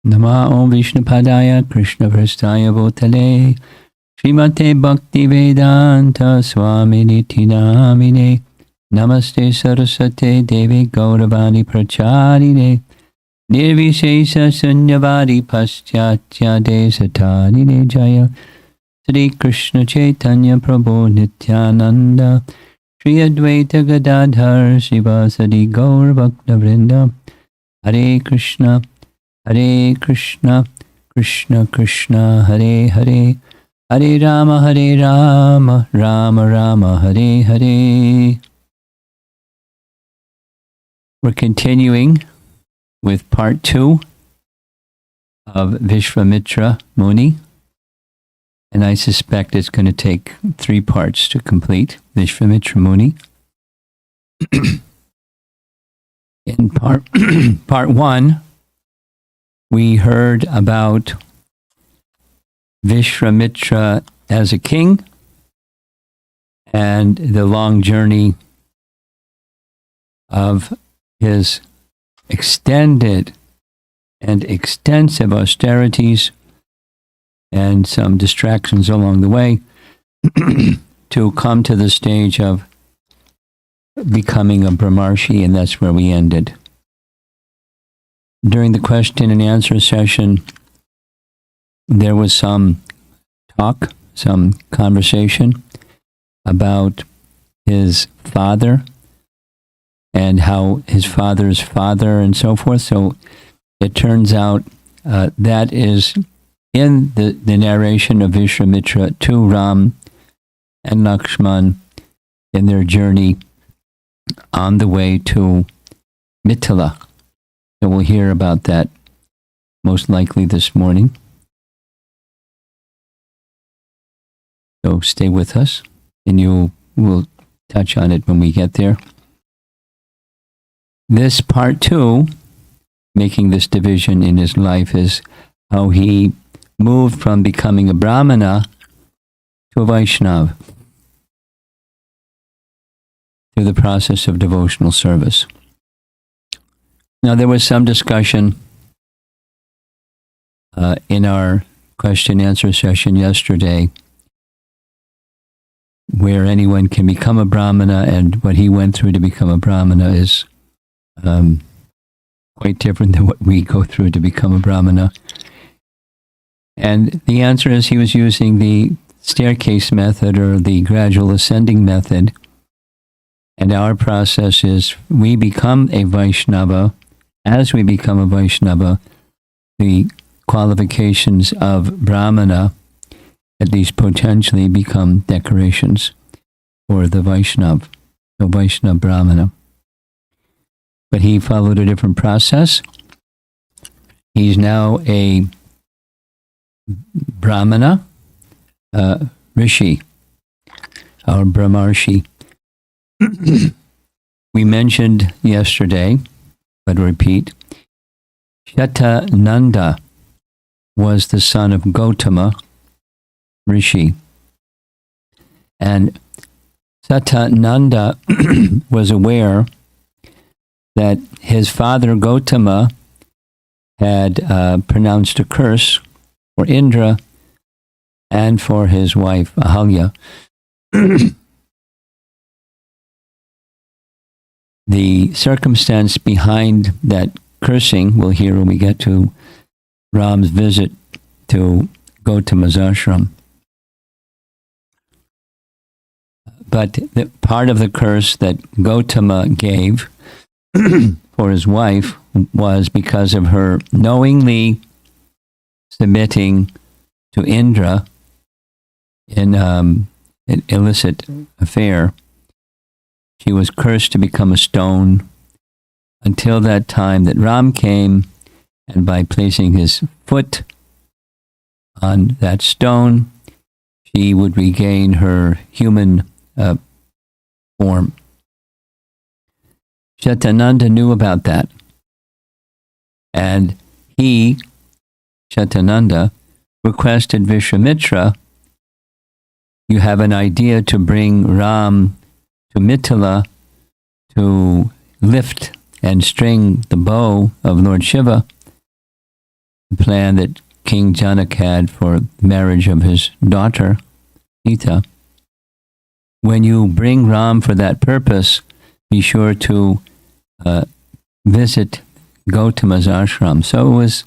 Nama Om Vishnupadaya Krishna Prasthaya Bhutale Srimate Bhakti Vedanta Swaminiti Namine Namaste Saraswate Devi Gauravani Pracharine Nirvishesha Sunyavadi Paschatya Desatarine Jaya Sri Krishna Chaitanya Prabhu Nityananda Shri Advaita Gadadhar Srivasadi Gaur Bhakta Vrinda Hare Krishna Krishna Krishna Hare Hare Hare Rama Rama Rama Hare Hare. We're continuing with part 2 of Vishwamitra Muni, and I suspect it's going to take 3 parts to complete Vishwamitra Muni. In part 1, we heard about Vishwamitra as a king and the long journey of his extended and extensive austerities and some distractions along the way to come to the stage of becoming a Brahmarshi, and that's where we ended. During the question and answer session, there was some talk, some conversation about his father and how his father's father and so forth. So it turns out that is in the narration of Vishwamitra to Ram and Lakshman in their journey on the way to Mithila. So we'll hear about that most likely this morning. So stay with us, and we'll touch on it when we get there. This part 2, making this division in his life, is how he moved from becoming a Brahmana to a Vaishnava through the process of devotional service. Now, there was some discussion in our question-answer session yesterday where anyone can become a Brahmana, and what he went through to become a Brahmana is quite different than what we go through to become a Brahmana. And the answer is he was using the staircase method or the gradual ascending method. And our process is we become a Vaishnava. As we become a Vaishnava, the qualifications of Brahmana, at least potentially, become decorations for the Vaishnava, so Vaishnava Brahmana. But he followed a different process. He's now a Brahmana, Rishi, or Brahmarshi. We mentioned yesterday, but repeat, Shatananda was the son of Gautama Rishi. And Satananda was aware that his father Gautama had pronounced a curse for Indra and for his wife Ahalya. The circumstance behind that cursing we'll hear when we get to Ram's visit to Gautama's ashram. But the part of the curse that Gautama gave for his wife was because of her knowingly submitting to Indra in an illicit affair. She was cursed to become a stone until that time that Ram came, and by placing his foot on that stone, she would regain her human form. Shatananda knew about that, and he, Shatananda, requested Vishwamitra, you have an idea to bring Ram to Mithila to lift and string the bow of Lord Shiva, plan that King Janak had for the marriage of his daughter, Sita. When you bring Ram for that purpose, be sure to visit Gautama's ashram. So it was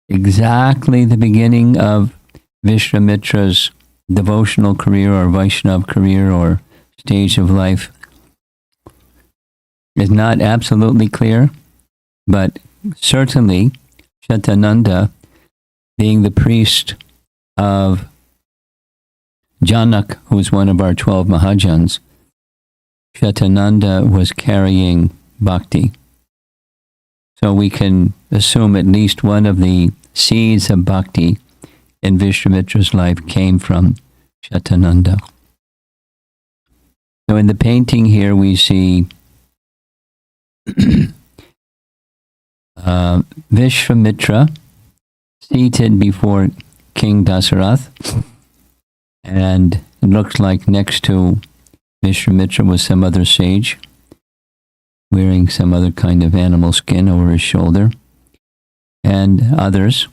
exactly the beginning of Vishwamitra's devotional career or Vaishnav career or stage of life. It's not absolutely clear, but certainly Shatananda, being the priest of Janak, who was one of our 12 Mahajans, Shatananda was carrying bhakti. So we can assume at least one of the seeds of bhakti in Vishwamitra's life came from Shatananda. So in the painting here we see Vishwamitra seated before King Dasarath, and it looks like next to Vishwamitra was some other sage wearing some other kind of animal skin over his shoulder, and others.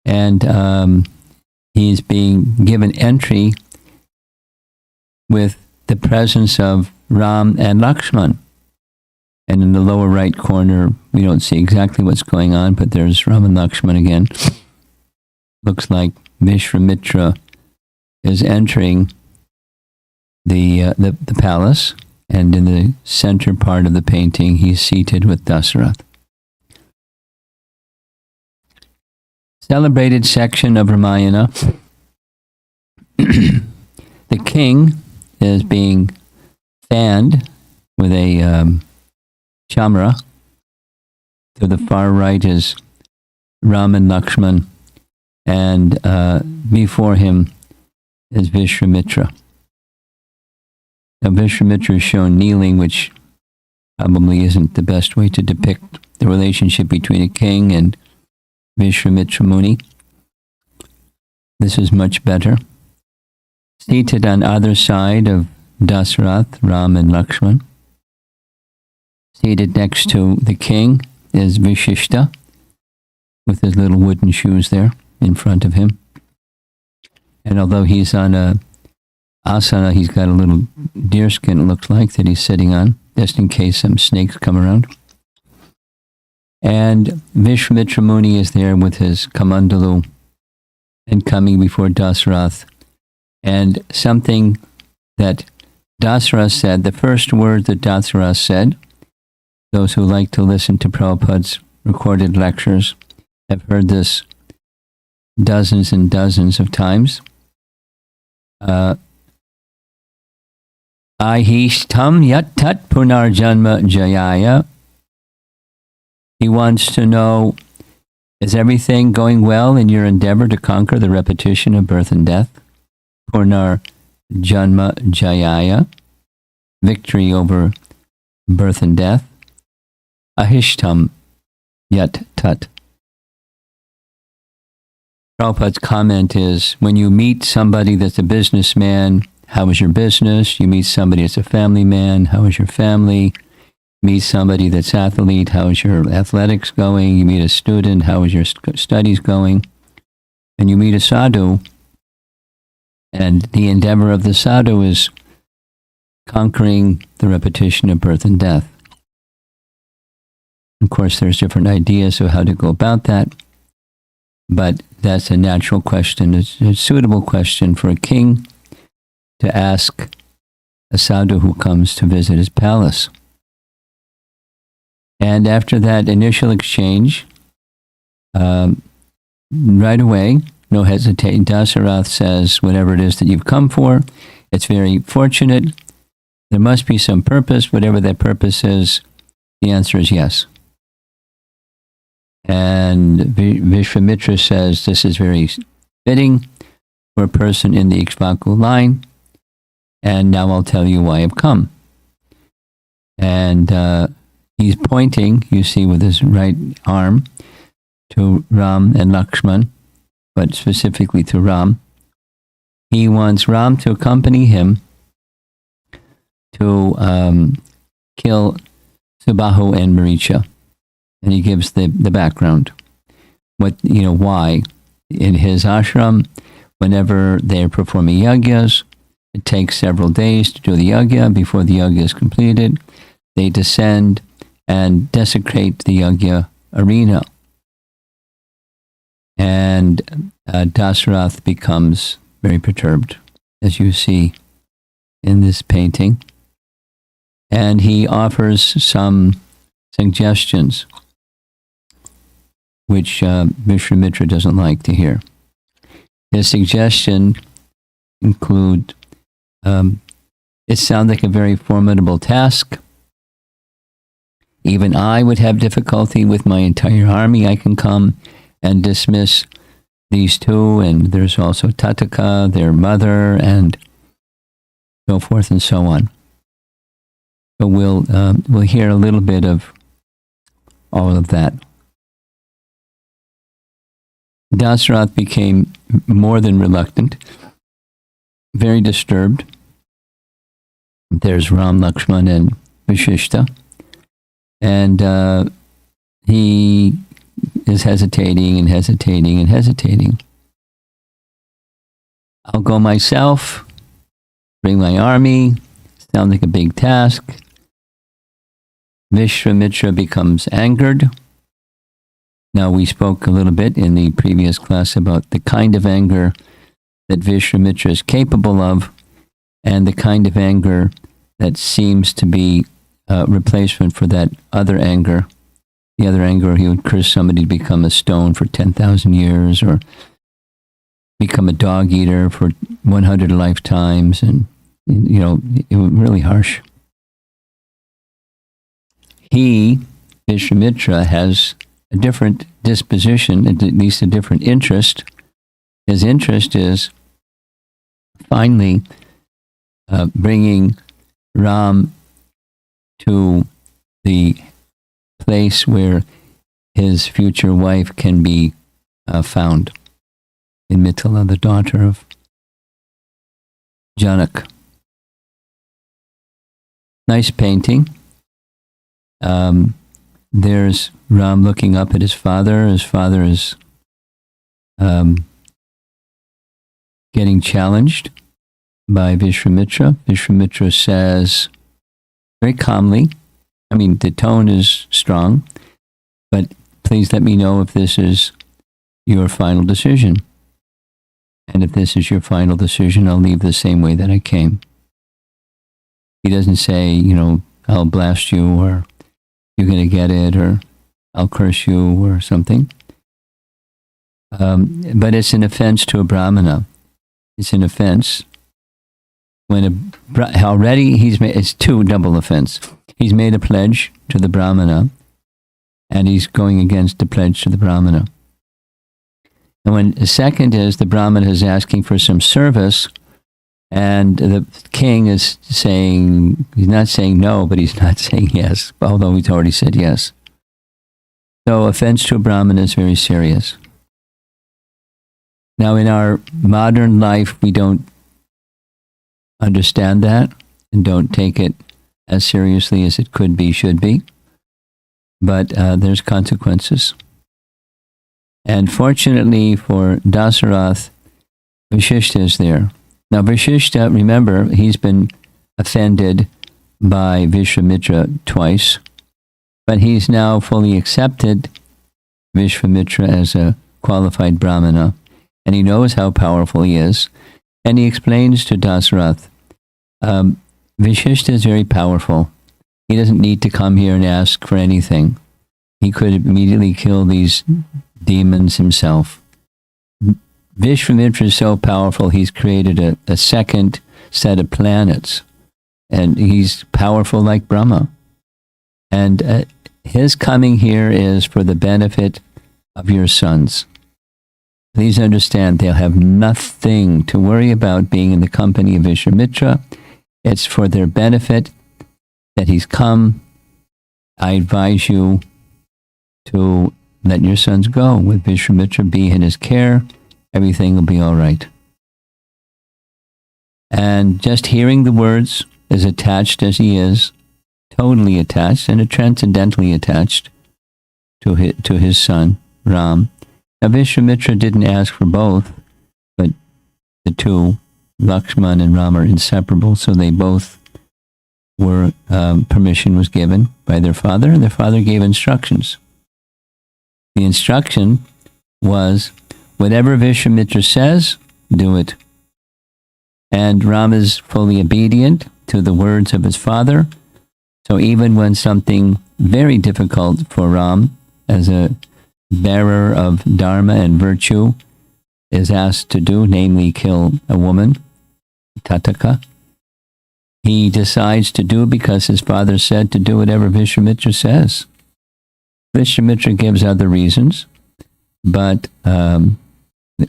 And he's being given entry with the presence of Ram and Lakshman. And in the lower right corner, we don't see exactly what's going on, but there's Ram and Lakshman again. Looks like Vishwamitra is entering the palace, and in the center part of the painting, he's seated with Dasarath. Celebrated section of Ramayana. The king is being fanned with a chamra. To the far right is Ram and Lakshman, and before him is Vishwamitra. Now Vishwamitra is shown kneeling, which probably isn't the best way to depict the relationship between a king and Vishwamitra Muni. This is much better. Seated on either side of Dasarath, Ram and Lakshman. Seated next to the king is Vishishta, with his little wooden shoes there in front of him. And although he's on a asana, he's got a little deerskin, it looks like, that he's sitting on, just in case some snakes come around. And Vishwamitra Muni is there with his kamandalu and coming before Dasarath. And something that Dasarath said, the first word that Dasarath said, those who like to listen to Prabhupada's recorded lectures have heard this dozens and dozens of times. Ahishtam yat tat punarjanma jayaya. He wants to know, is everything going well in your endeavor to conquer the repetition of birth and death? Punar janma jayaya. Victory over birth and death. Ahishtam yat tat. Prabhupada's comment is, when you meet somebody that's a businessman, how is your business? You meet somebody that's a family man, how is your family? Meet somebody that's athlete, how is your athletics going? You meet a student, how is your studies going? And you meet a sadhu, and the endeavor of the sadhu is conquering the repetition of birth and death. Of course, there's different ideas of how to go about that, but that's a natural question. It's a suitable question for a king to ask a sadhu who comes to visit his palace. And after that initial exchange, right away, no hesitation, Dasarath says, whatever it is that you've come for, it's very fortunate. There must be some purpose. Whatever that purpose is, the answer is yes. And Vishwamitra says, this is very fitting for a person in the Ikshvaku line, and now I'll tell you why I've come. And he's pointing, you see, with his right arm to Ram and Lakshman, but specifically to Ram. He wants Ram to accompany him to kill Subahu and Maricha. And he gives the background. why. In his ashram, whenever they're performing yagyas, it takes several days to do the yagya. Before the yagya is completed, they descend and desecrate the yagya arena. And Dasarath becomes very perturbed, as you see in this painting. And he offers some suggestions, which Vishwamitra doesn't like to hear. His suggestion include, it sounds like a very formidable task. Even I would have difficulty with my entire army. I can come and dismiss these two, and there's also Tataka, their mother, and so forth and so on. So we'll hear a little bit of all of that. Dasarath became more than reluctant, very disturbed. There's Ram, Lakshman, and Vashishta. And he is hesitating and hesitating and hesitating. I'll go myself, bring my army. Sounds like a big task. Vishwamitra becomes angered. Now, we spoke a little bit in the previous class about the kind of anger that Vishwamitra is capable of, and the kind of anger that seems to be a replacement for that other anger. The other anger, he would curse somebody to become a stone for 10,000 years, or become a dog eater for 100 lifetimes, and it was really harsh. He, Vishwamitra, has a different disposition, at least a different interest. His interest is finally bringing Ram to the place where his future wife can be found, in Mithila, the daughter of Janak. Nice painting. There's Ram looking up at his father. His father is getting challenged by Vishwamitra. Vishwamitra says very calmly, the tone is strong, but please let me know if this is your final decision. And if this is your final decision, I'll leave the same way that I came. He doesn't say, I'll blast you, or you're going to get it, or I'll curse you, or something. But it's an offense to a Brahmana. It's an offense when already it's two double offense. He's made a pledge to the Brahmana, and he's going against the pledge to the Brahmana. And when the second is the Brahmana is asking for some service, and the king is saying, he's not saying no, but he's not saying yes, although he's already said yes. So offense to a Brahmana is very serious. Now, in our modern life, we don't understand that and don't take it as seriously as it could be, should be. But there's consequences. And fortunately for Dasarath, Vashishta is there. Now, Vashishta, remember, he's been offended by Vishwamitra twice, but he's now fully accepted Vishwamitra as a qualified Brahmana, and he knows how powerful he is. And he explains to Dasarath, Vashishta is very powerful. He doesn't need to come here and ask for anything. He could immediately kill these demons himself. Vishwamitra is so powerful, he's created a second set of planets, and he's powerful like Brahma. And his coming here is for the benefit of your sons. Please understand, they'll have nothing to worry about being in the company of Vishwamitra. It's for their benefit that he's come. I advise you to let your sons go with Vishwamitra, be in his care. Everything will be all right. And just hearing the words, as attached as he is, totally attached and transcendentally attached to his son, Ram, Now, Vishwamitra didn't ask for both, but the two, Lakshman and Ram, are inseparable, so they both were, permission was given by their father, and their father gave instructions. The instruction was, whatever Vishwamitra says, do it. And Ram is fully obedient to the words of his father. So even when something very difficult for Ram, as a bearer of dharma and virtue, is asked to do, namely kill a woman, Tataka, he decides to do because his father said to do whatever Vishwamitra says. Vishwamitra gives other reasons, but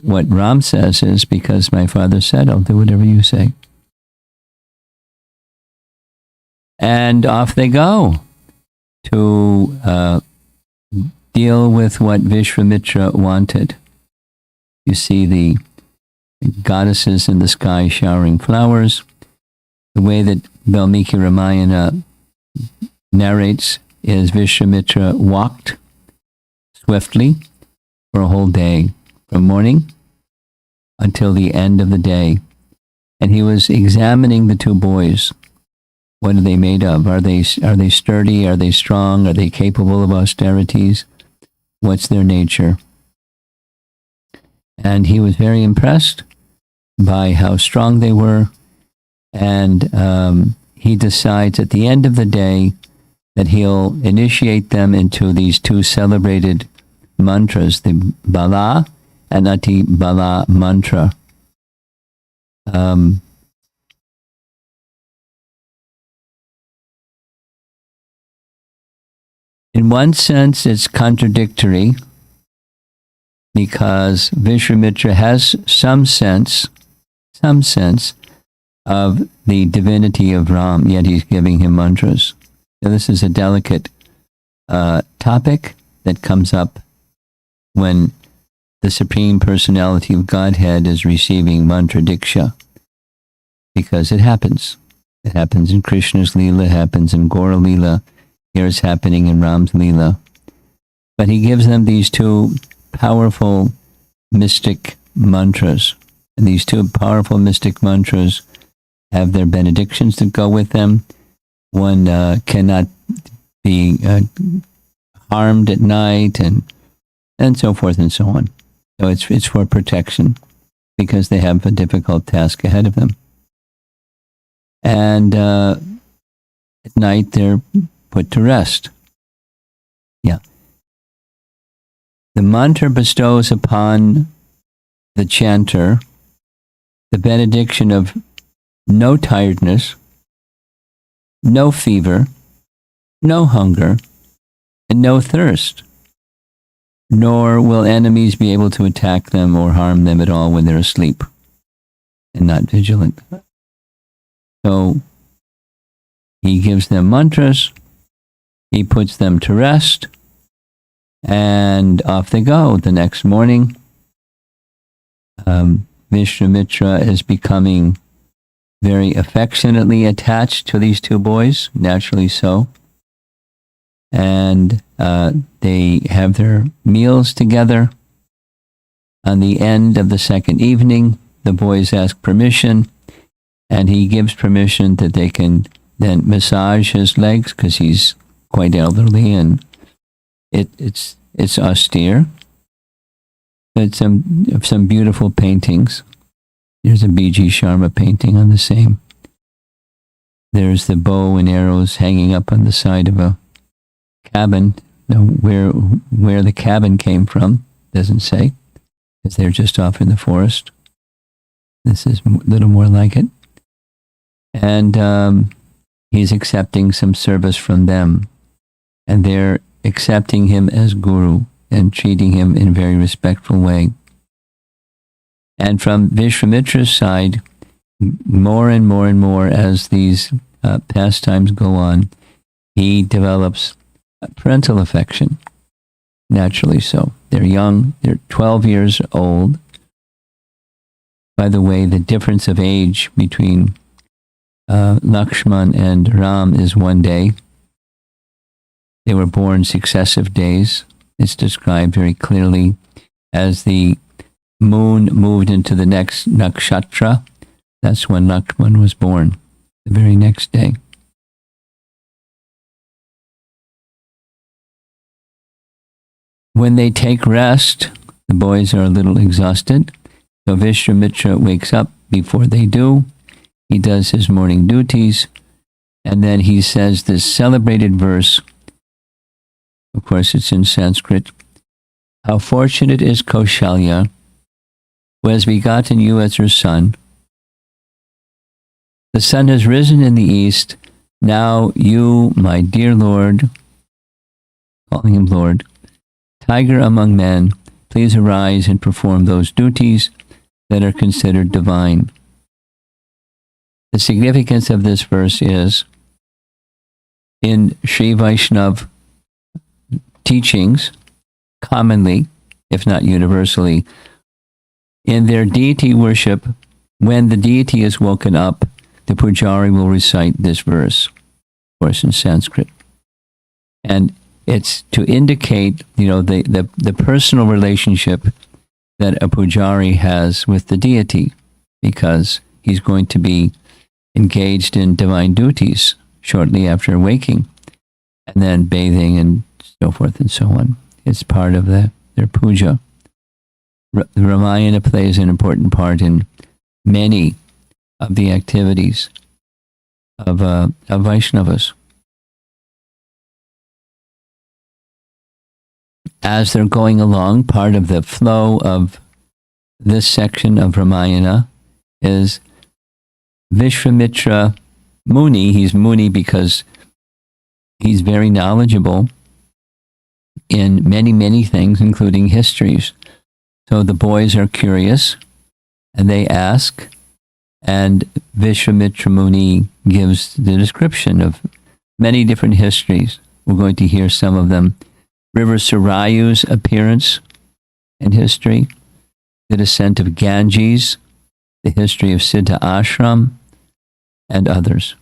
what Ram says is, because my father said, I'll do whatever you say. And off they go to deal with what Vishwamitra wanted. You see the goddesses in the sky showering flowers. The way that Valmiki Ramayana narrates is Vishwamitra walked swiftly for a whole day, from morning until the end of the day. And he was examining the two boys. What are they made of? Are they sturdy? Are they strong? Are they capable of austerities? What's their nature? And he was very impressed by how strong they were. And he decides at the end of the day that he'll initiate them into these two celebrated mantras, the Bala and Ati Bala mantra. In one sense, it's contradictory because Vishwamitra has some sense of the divinity of Ram, yet he's giving him mantras. So this is a delicate topic that comes up when the Supreme Personality of Godhead is receiving mantra diksha, because it happens. It happens in Krishna's Leela, it happens in Gaura Leela, here it's happening in Ram's Leela. But he gives them these two powerful mystic mantras. And these two powerful mystic mantras have their benedictions that go with them. One cannot be harmed at night, and so forth and so on. So it's for protection, because they have a difficult task ahead of them. And at night they're put to rest. Yeah. The mantra bestows upon the chanter the benediction of no tiredness, no fever, no hunger, and no thirst. Nor will enemies be able to attack them or harm them at all when they're asleep and not vigilant. So he gives them mantras, he puts them to rest, and off they go. The next morning, Vishwamitra is becoming very affectionately attached to these two boys, naturally so. And they have their meals together. On the end of the second evening, the boys ask permission, and he gives permission that they can then massage his legs, because he's quite elderly and it's austere. It's some beautiful paintings. There's a B.G. Sharma painting on the same. There's the bow and arrows hanging up on the side of a cabin. Where the cabin came from doesn't say, because they're just off in the forest. This is a little more like it. And he's accepting some service from them, and they're accepting him as guru and treating him in a very respectful way. And from Vishwamitra's side, more and more and more as these pastimes go on, he develops parental affection, naturally so. They're young, they're 12 years old. By the way, the difference of age between Lakshman and Ram is 1 day. They were born successive days. It's described very clearly. as the moon moved into the next nakshatra. That's when Lakshman was born, the very next day. When they take rest, the boys are a little exhausted. So Vishwamitra wakes up before they do. He does his morning duties. And then he says this celebrated verse. Of course, it's in Sanskrit. How fortunate is Kaushalya, who has begotten you as her son. The sun has risen in the east. Now you, my dear Lord, calling him Lord, tiger among men, please arise and perform those duties that are considered divine. The significance of this verse is, in Sri Vaishnav teachings, commonly, if not universally, in their deity worship, when the deity is woken up, the pujari will recite this verse, of course in Sanskrit. And it's to indicate, the personal relationship that a pujari has with the deity, because he's going to be engaged in divine duties shortly after waking, and then bathing and so forth and so on. It's part of their puja. The Ramayana plays an important part in many of the activities of Vaishnavas. As they're going along, part of the flow of this section of Ramayana is Vishwamitra Muni. He's Muni because he's very knowledgeable in many, many things, including histories. So the boys are curious, and they ask, and Vishwamitra Muni gives the description of many different histories. We're going to hear some of them. River Sarayu's appearance and history, the descent of Ganges, the history of Siddha Ashram, and others.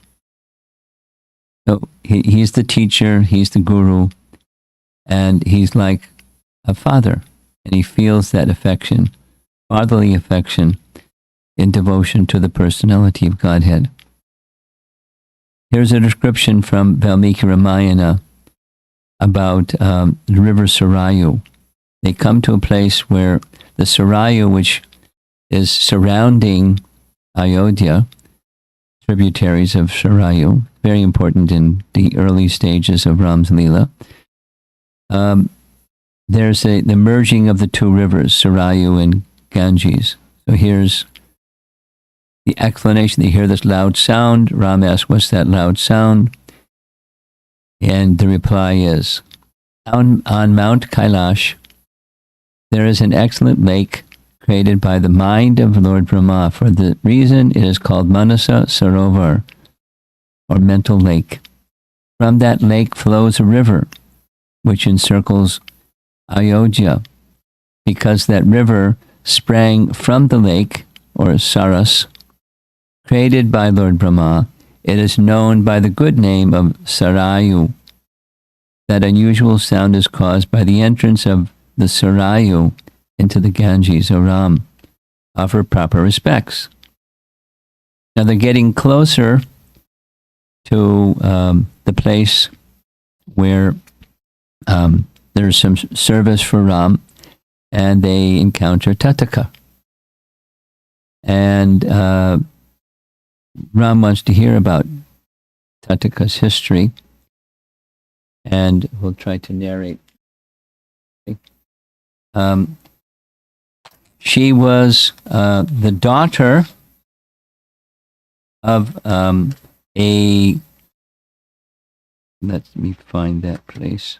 So he's the teacher, he's the guru, and he's like a father, and he feels that affection, fatherly affection, in devotion to the personality of Godhead. Here's a description from Valmiki Ramayana about the river Sarayu. They come to a place where the Sarayu, which is surrounding Ayodhya, tributaries of Sarayu, very important in the early stages of Ram's Leela. There's the merging of the two rivers, Sarayu and Ganges. So here's the explanation. They hear this loud sound. Ram asks, what's that loud sound? And the reply is, on Mount Kailash, there is an excellent lake created by the mind of Lord Brahma. For the reason it is called Manusa Sarovar, or mental lake. From that lake flows a river, which encircles Ayodhya. Because that river sprang from the lake, or Saras, created by Lord Brahma, it is known by the good name of Sarayu. That unusual sound is caused by the entrance of the Sarayu into the Ganges. O Ram, offer proper respects. Now they're getting closer to the place where there's some service for Ram, and they encounter Tataka. And Ram wants to hear about Tataka's history, and we'll try to narrate. She was the daughter of a, let me find that place.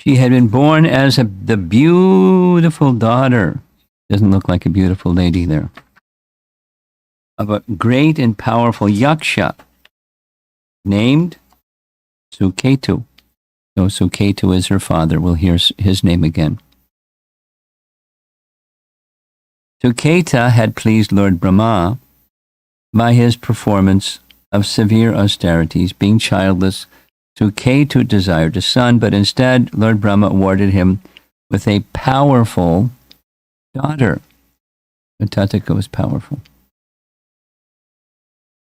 She had been born as the beautiful daughter, doesn't look like a beautiful lady there, of a great and powerful yaksha. named Suketu. So Suketu is her father. We'll hear his name again. Suketa had pleased Lord Brahma by his performance of severe austerities. Being childless, Suketu desired a son, but instead Lord Brahma awarded him with a powerful daughter. Tataka was powerful.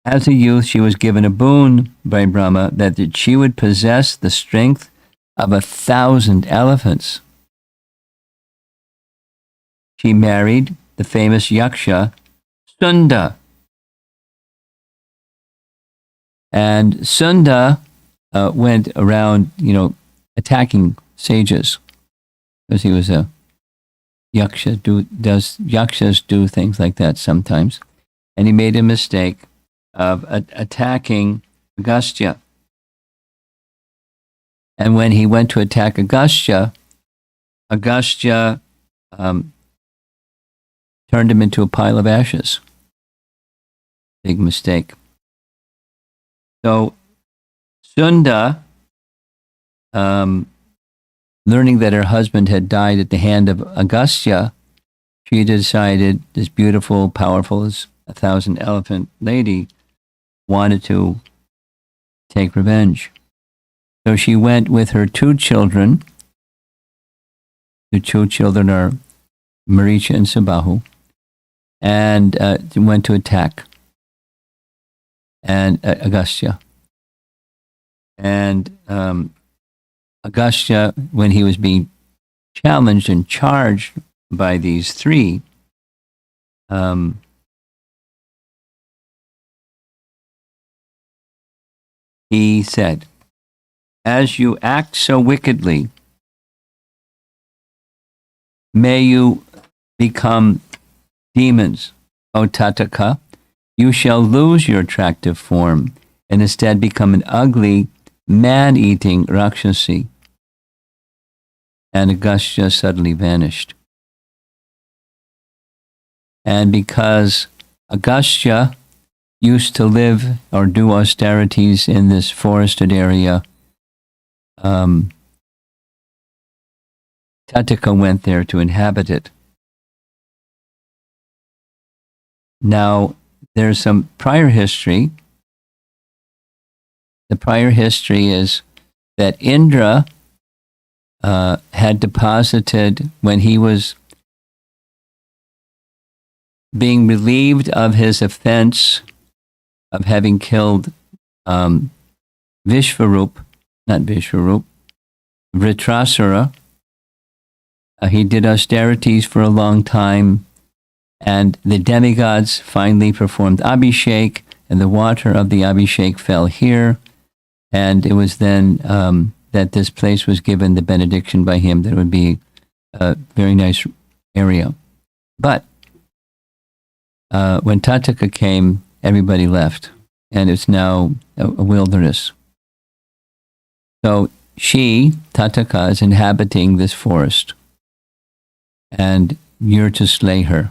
As a youth, she was given a boon by Brahma that she would possess the strength of 1,000 elephants. She married the famous Yaksha, Sunda. And Sunda went around, attacking sages because he was a Yaksha. Yakshas do things like that sometimes. And he made a mistake of attacking Agastya. And when he went to attack Agastya turned him into a pile of ashes. Big mistake. So Sunda, learning that her husband had died at the hand of Agastya, she decided this beautiful, powerful as 1,000 elephant lady wanted to take revenge. So she went with her 2 children. The 2 children are Maricha and Sabahu, and went to attack Agastya. And Agastya, when he was being challenged and charged by these 3, he said, "As you act so wickedly, may you become demons, O Tataka. You shall lose your attractive form and instead become an ugly, man-eating Rakshasi." And Agastya suddenly vanished. And because Agastya used to live or do austerities in this forested area, Tataka went there to inhabit it. Now, there's some prior history. The prior history is that Indra had deposited, when he was being relieved of his offense of having killed Vritrasura. He did austerities for a long time, and the demigods finally performed Abhishek, and the water of the Abhishek fell here, and it was then that this place was given the benediction by him that it would be a very nice area. But when Tataka came, everybody left, and it's now a wilderness. So she, Tataka, is inhabiting this forest, and you're to slay her.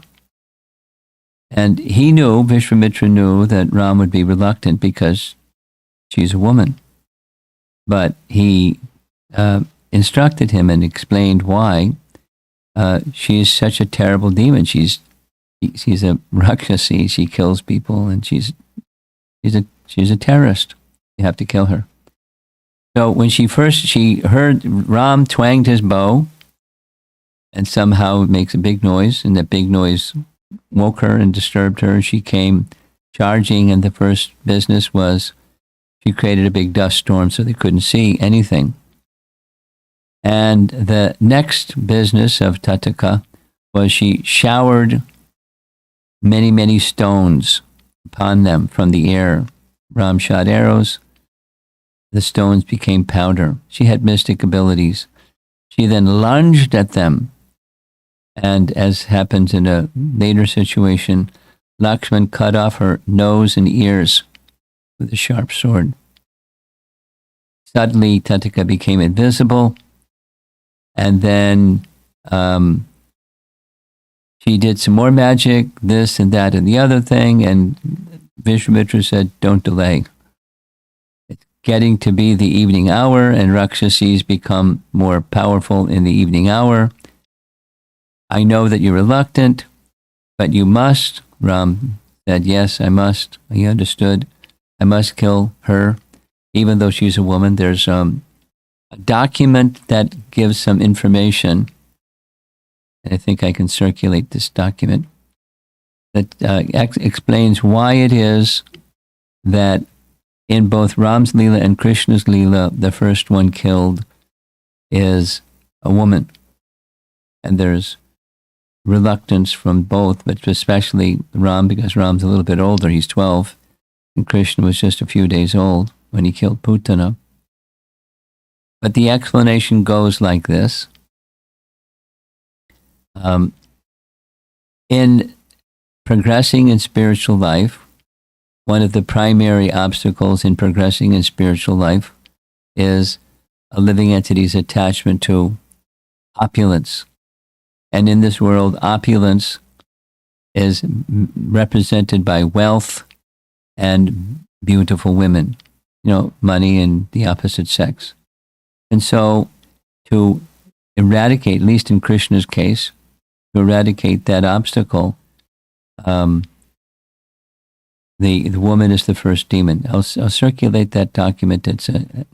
And he knew, Vishwamitra knew, that Ram would be reluctant because she's a woman. But he instructed him and explained why she is such a terrible demon. She's a Rakshasi. She kills people, and she's a terrorist. You have to kill her. So when she heard Ram twanged his bow, and somehow it makes a big noise, and that big noise woke her and disturbed her. She came charging, and the first business was she created a big dust storm so they couldn't see anything. And the next business of Tataka was she showered many, many stones upon them from the air. Ram shot arrows. The stones became powder. She had mystic abilities. She then lunged at them. And as happens in a later situation, Lakshman cut off her nose and ears with a sharp sword. Suddenly, Tataka became invisible. And then she did some more magic, this and that and the other thing. And Vishwamitra said, "Don't delay. getting to be the evening hour, and Rakshasis become more powerful in the evening hour. I know that you're reluctant, but you must. Ram said, yes, I must. He understood. I must kill her, even though she's a woman. There's a document that gives some information, and I think I can circulate this document, that explains why it is that in both Ram's Leela and Krishna's Leela, the first one killed is a woman. And there's reluctance from both, but especially Ram, because Ram's a little bit older. He's 12, and Krishna was just a few days old when he killed Putana. But the explanation goes like this. In progressing in spiritual life, one of the primary obstacles in progressing in spiritual life is a living entity's attachment to opulence. And in this world, opulence is represented by wealth and beautiful women, money and the opposite sex. And so to eradicate, at least in Krishna's case, to eradicate that obstacle, the woman is the first demon. I'll circulate that document. It's an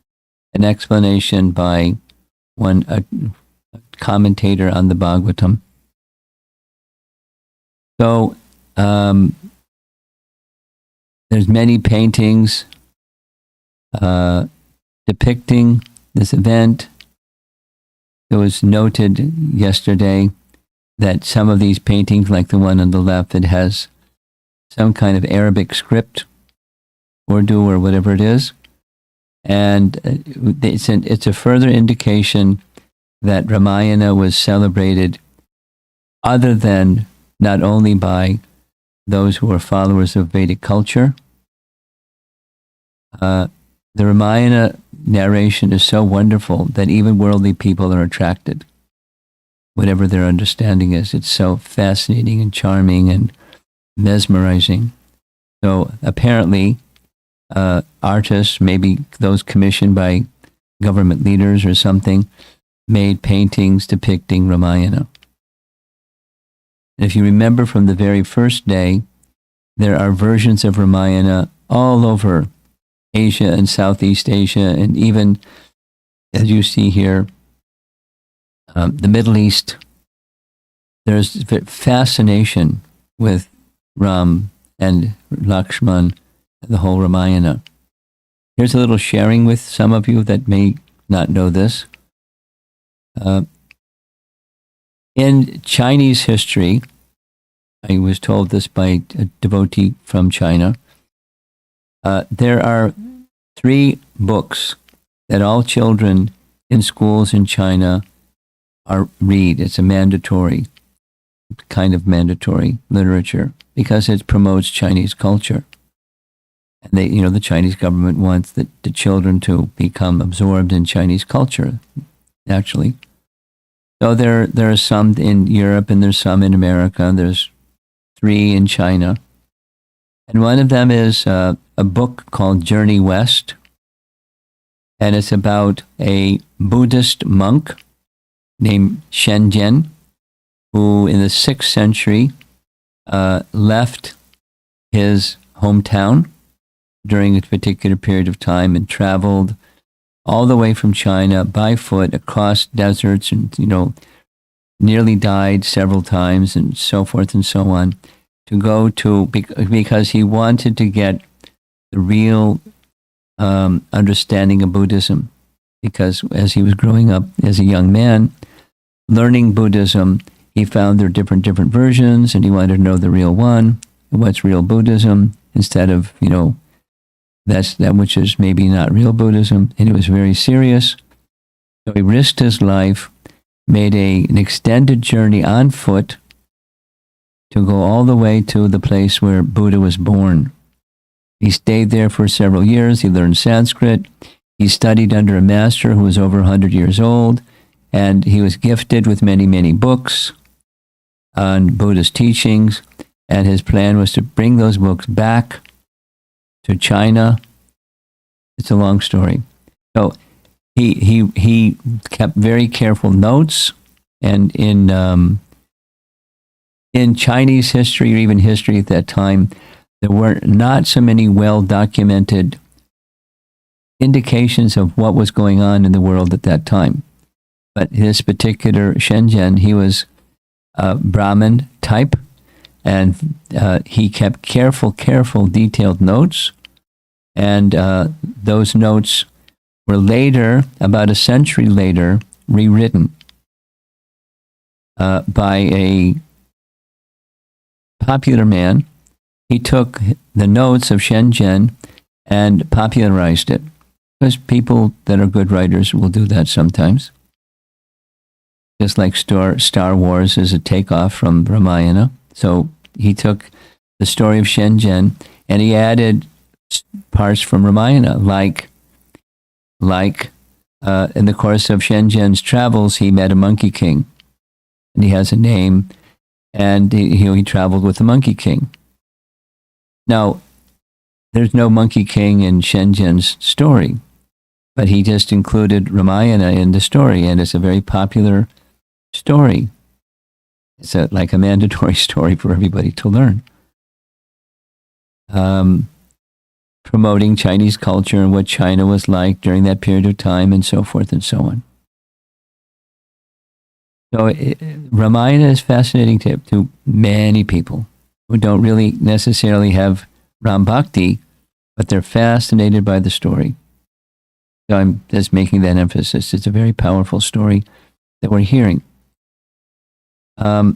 explanation by a commentator on the Bhagavatam. So there's many paintings depicting this event. It was noted yesterday that some of these paintings, like the one on the left, it has some kind of Arabic script, Urdu or whatever it is. And it's a further indication that Ramayana was celebrated other than not only by those who are followers of Vedic culture. The Ramayana narration is so wonderful that even worldly people are attracted, whatever their understanding is. It's so fascinating and charming and mesmerizing. So apparently, artists, maybe those commissioned by government leaders or something, made paintings depicting Ramayana. And if you remember from the very first day, there are versions of Ramayana all over Asia and Southeast Asia, and even, as you see here, the Middle East. There's fascination with Ram and Lakshman, the whole Ramayana. Here's a little sharing with some of you that may not know this. In Chinese history, I was told this by a devotee from China, there are 3 books that all children in schools in China read. It's a mandatory, kind of mandatory literature, because it promotes Chinese culture. And the Chinese government wants the children to become absorbed in Chinese culture, naturally. So there are some in Europe, and there's some in America, and there's 3 in China. And one of them is a book called Journey West. And it's about a Buddhist monk named Shenzhen, who in the 6th century left his hometown during a particular period of time and traveled all the way from China by foot across deserts and, nearly died several times and so forth and so on, to go to, because he wanted to get the real understanding of Buddhism. Because as he was growing up as a young man, learning Buddhism, he found there are different versions, and he wanted to know the real one, what's real Buddhism, instead of, that which is maybe not real Buddhism. And he was very serious. So he risked his life, made an extended journey on foot to go all the way to the place where Buddha was born. He stayed there for several years. He learned Sanskrit. He studied under a master who was over 100 years old, and he was gifted with many, many books on Buddhist teachings. And his plan was to bring those books back to China It's a long story. So he kept very careful notes, and in Chinese history, or even history at that time, there were not so many well documented indications of what was going on in the world at that time. But this particular Shenzhen, he was a Brahmin type, and he kept careful, detailed notes. And those notes were later, about a century later, rewritten by a popular man. He took the notes of Shenzhen and popularized it. Because people that are good writers will do that sometimes. Just like Star Wars is a takeoff from Ramayana. So he took the story of Shenzhen and he added parts from Ramayana, like in the course of Shenzhen's travels, he met a monkey king, and he has a name, and he traveled with the monkey king. Now, there's no monkey king in Shenzhen's story, but he just included Ramayana in the story, and it's a very popular story. It's like a mandatory story for everybody to learn. Promoting Chinese culture and what China was like during that period of time, and so forth and so on. So Ramayana is fascinating to many people who don't really necessarily have Ram Bhakti, but they're fascinated by the story. So I'm just making that emphasis. It's a very powerful story that we're hearing. I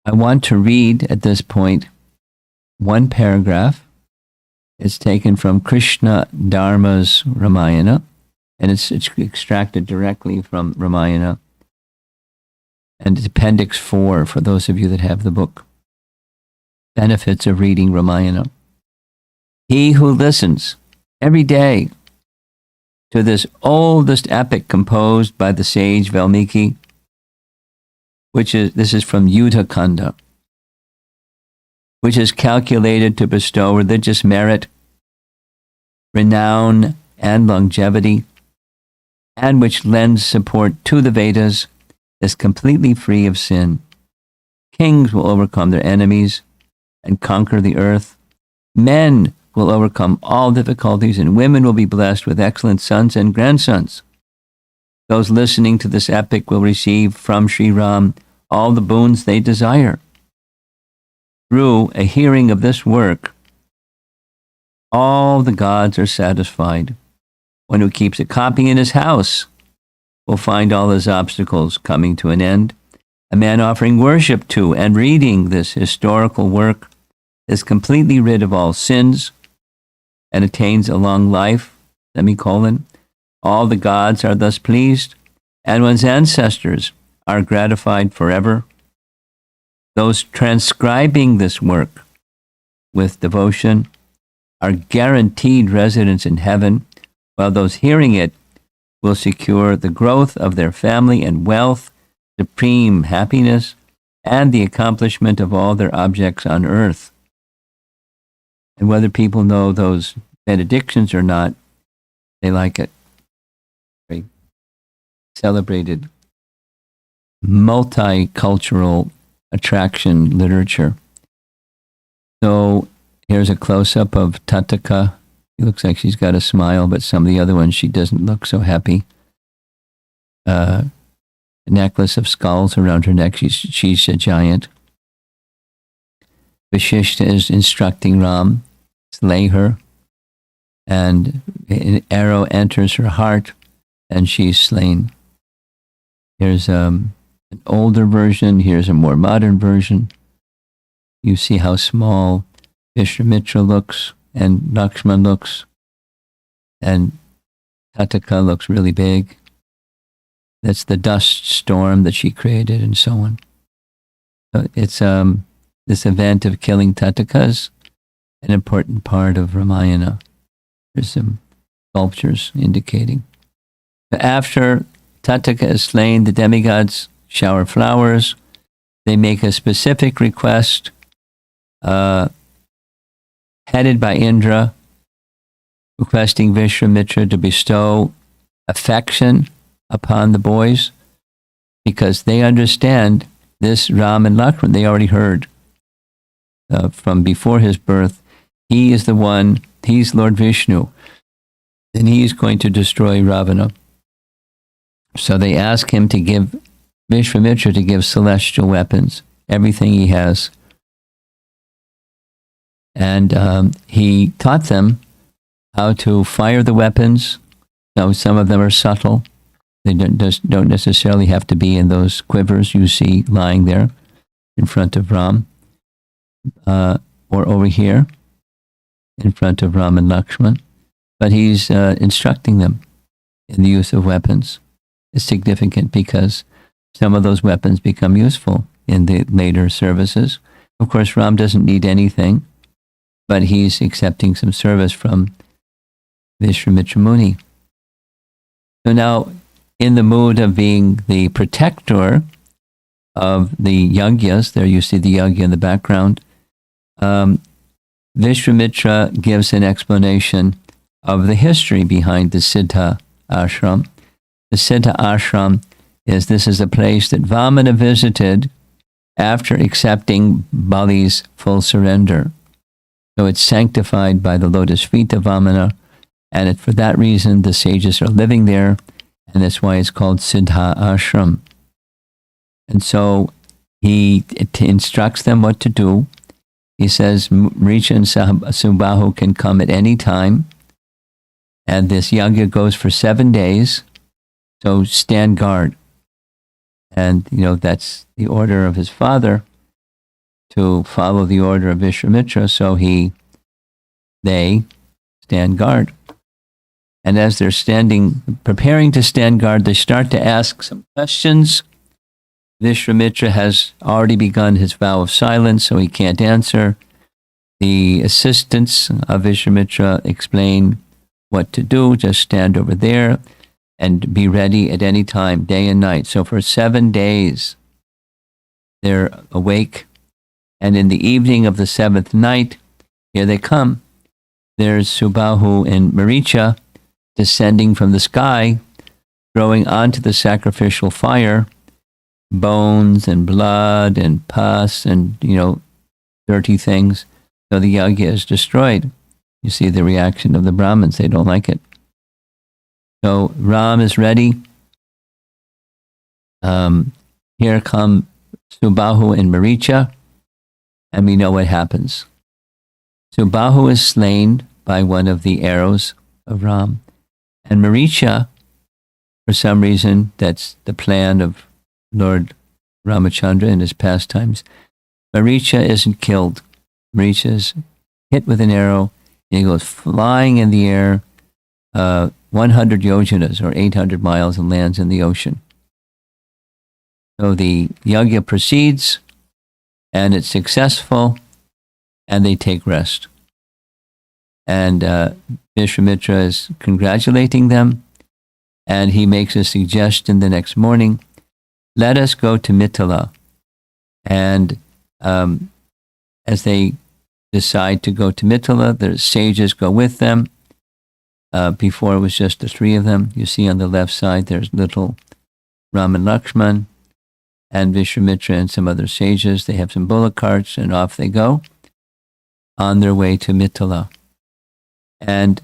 want to read at this point one paragraph. It's taken from Krishna Dharma's Ramayana, and it's extracted directly from Ramayana. And it's Appendix 4 for those of you that have the book. Benefits of reading Ramayana. He who listens every day to this oldest epic composed by the sage Valmiki, this is from Yuddha Kanda, which is calculated to bestow religious merit, renown, and longevity, and which lends support to the Vedas, is completely free of sin. Kings will overcome their enemies and conquer the earth. Men will overcome all difficulties, and women will be blessed with excellent sons and grandsons. Those listening to this epic will receive from Sri Ram all the boons they desire. Through a hearing of this work, all the gods are satisfied. One who keeps a copy in his house will find all his obstacles coming to an end. A man offering worship to and reading this historical work is completely rid of all sins and attains a long life, All the gods are thus pleased, and one's ancestors are gratified forever. Those transcribing this work with devotion are guaranteed residence in heaven, while those hearing it will secure the growth of their family and wealth, supreme happiness, and the accomplishment of all their objects on earth. And whether people know those benedictions or not, they like it. Very celebrated, multicultural attraction literature. So here's a close-up of Tataka. It looks like she's got a smile, but some of the other ones she doesn't look so happy. A necklace of skulls around her neck. She's a giant. Vashishta is instructing Ram, slay her, and an arrow enters her heart, and she's slain. Here's an older version. Here's a more modern version. You see how small Vishwamitra looks, and Lakshman looks, and Tataka looks really big. That's the dust storm that she created, and so on. So it's this event of killing Tatakas, an important part of Ramayana. There's some sculptures indicating. After Tataka is slain, the demigods shower flowers. They make a specific request, headed by Indra, requesting Vishwamitra to bestow affection upon the boys, because they understand this Ram and Lakshman. They already heard from before his birth. He is the one, he's Lord Vishnu, and he's going to destroy Ravana. So they ask him to give, Vishwamitra to give celestial weapons, everything he has. And he taught them how to fire the weapons. Now, some of them are subtle. They don't necessarily have to be in those quivers you see lying there in front of Ram, or over here in front of Ram and Lakshman. But he's instructing them in the use of weapons. It's significant because some of those weapons become useful in the later services. Of course, Ram doesn't need anything, but he's accepting some service from Vishwamitra Muni. So now, in the mood of being the protector of the Yagyas, there you see the Yagya in the background, Vishwamitra gives an explanation of the history behind the Siddha ashram. The Siddha ashram this is a place that Vamana visited after accepting Bali's full surrender. So it's sanctified by the lotus feet of Vamana, and for that reason the sages are living there, and that's why it's called Siddha ashram. And so he instructs them what to do. He says Maricha and Subahu can come at any time, and this yagya goes for 7 days, so stand guard. And, that's the order of his father, to follow the order of Vishwamitra, so they stand guard. And as they're preparing to stand guard, they start to ask some questions. Vishwamitra has already begun his vow of silence, so he can't answer. The assistants of Vishwamitra explain what to do. Just stand over there and be ready at any time, day and night. So for 7 days, they're awake. And in the evening of the 7th night, here they come. There's Subahu and Maricha descending from the sky, throwing onto the sacrificial fire bones and blood and pus and, dirty things. So the yagya is destroyed. You see the reaction of the Brahmins. They don't like it. So Ram is ready. Here come Subahu and Maricha, and we know what happens. Subahu is slain by one of the arrows of Ram, and Maricha, for some reason, that's the plan of Lord Ramachandra in his pastimes, Maricha isn't killed. Maricha is hit with an arrow, and he goes flying in the air 100 yojanas, or 800 miles, and lands in the ocean. So the yagya proceeds, and it's successful, and they take rest. And Vishwamitra is congratulating them, and he makes a suggestion the next morning: let us go to Mithila. And as they decide to go to Mithila, the sages go with them. Before it was just the three of them. You see on the left side, there's little Ram and Lakshman, and Vishwamitra and some other sages. They have some bullock carts, and off they go on their way to Mithila. And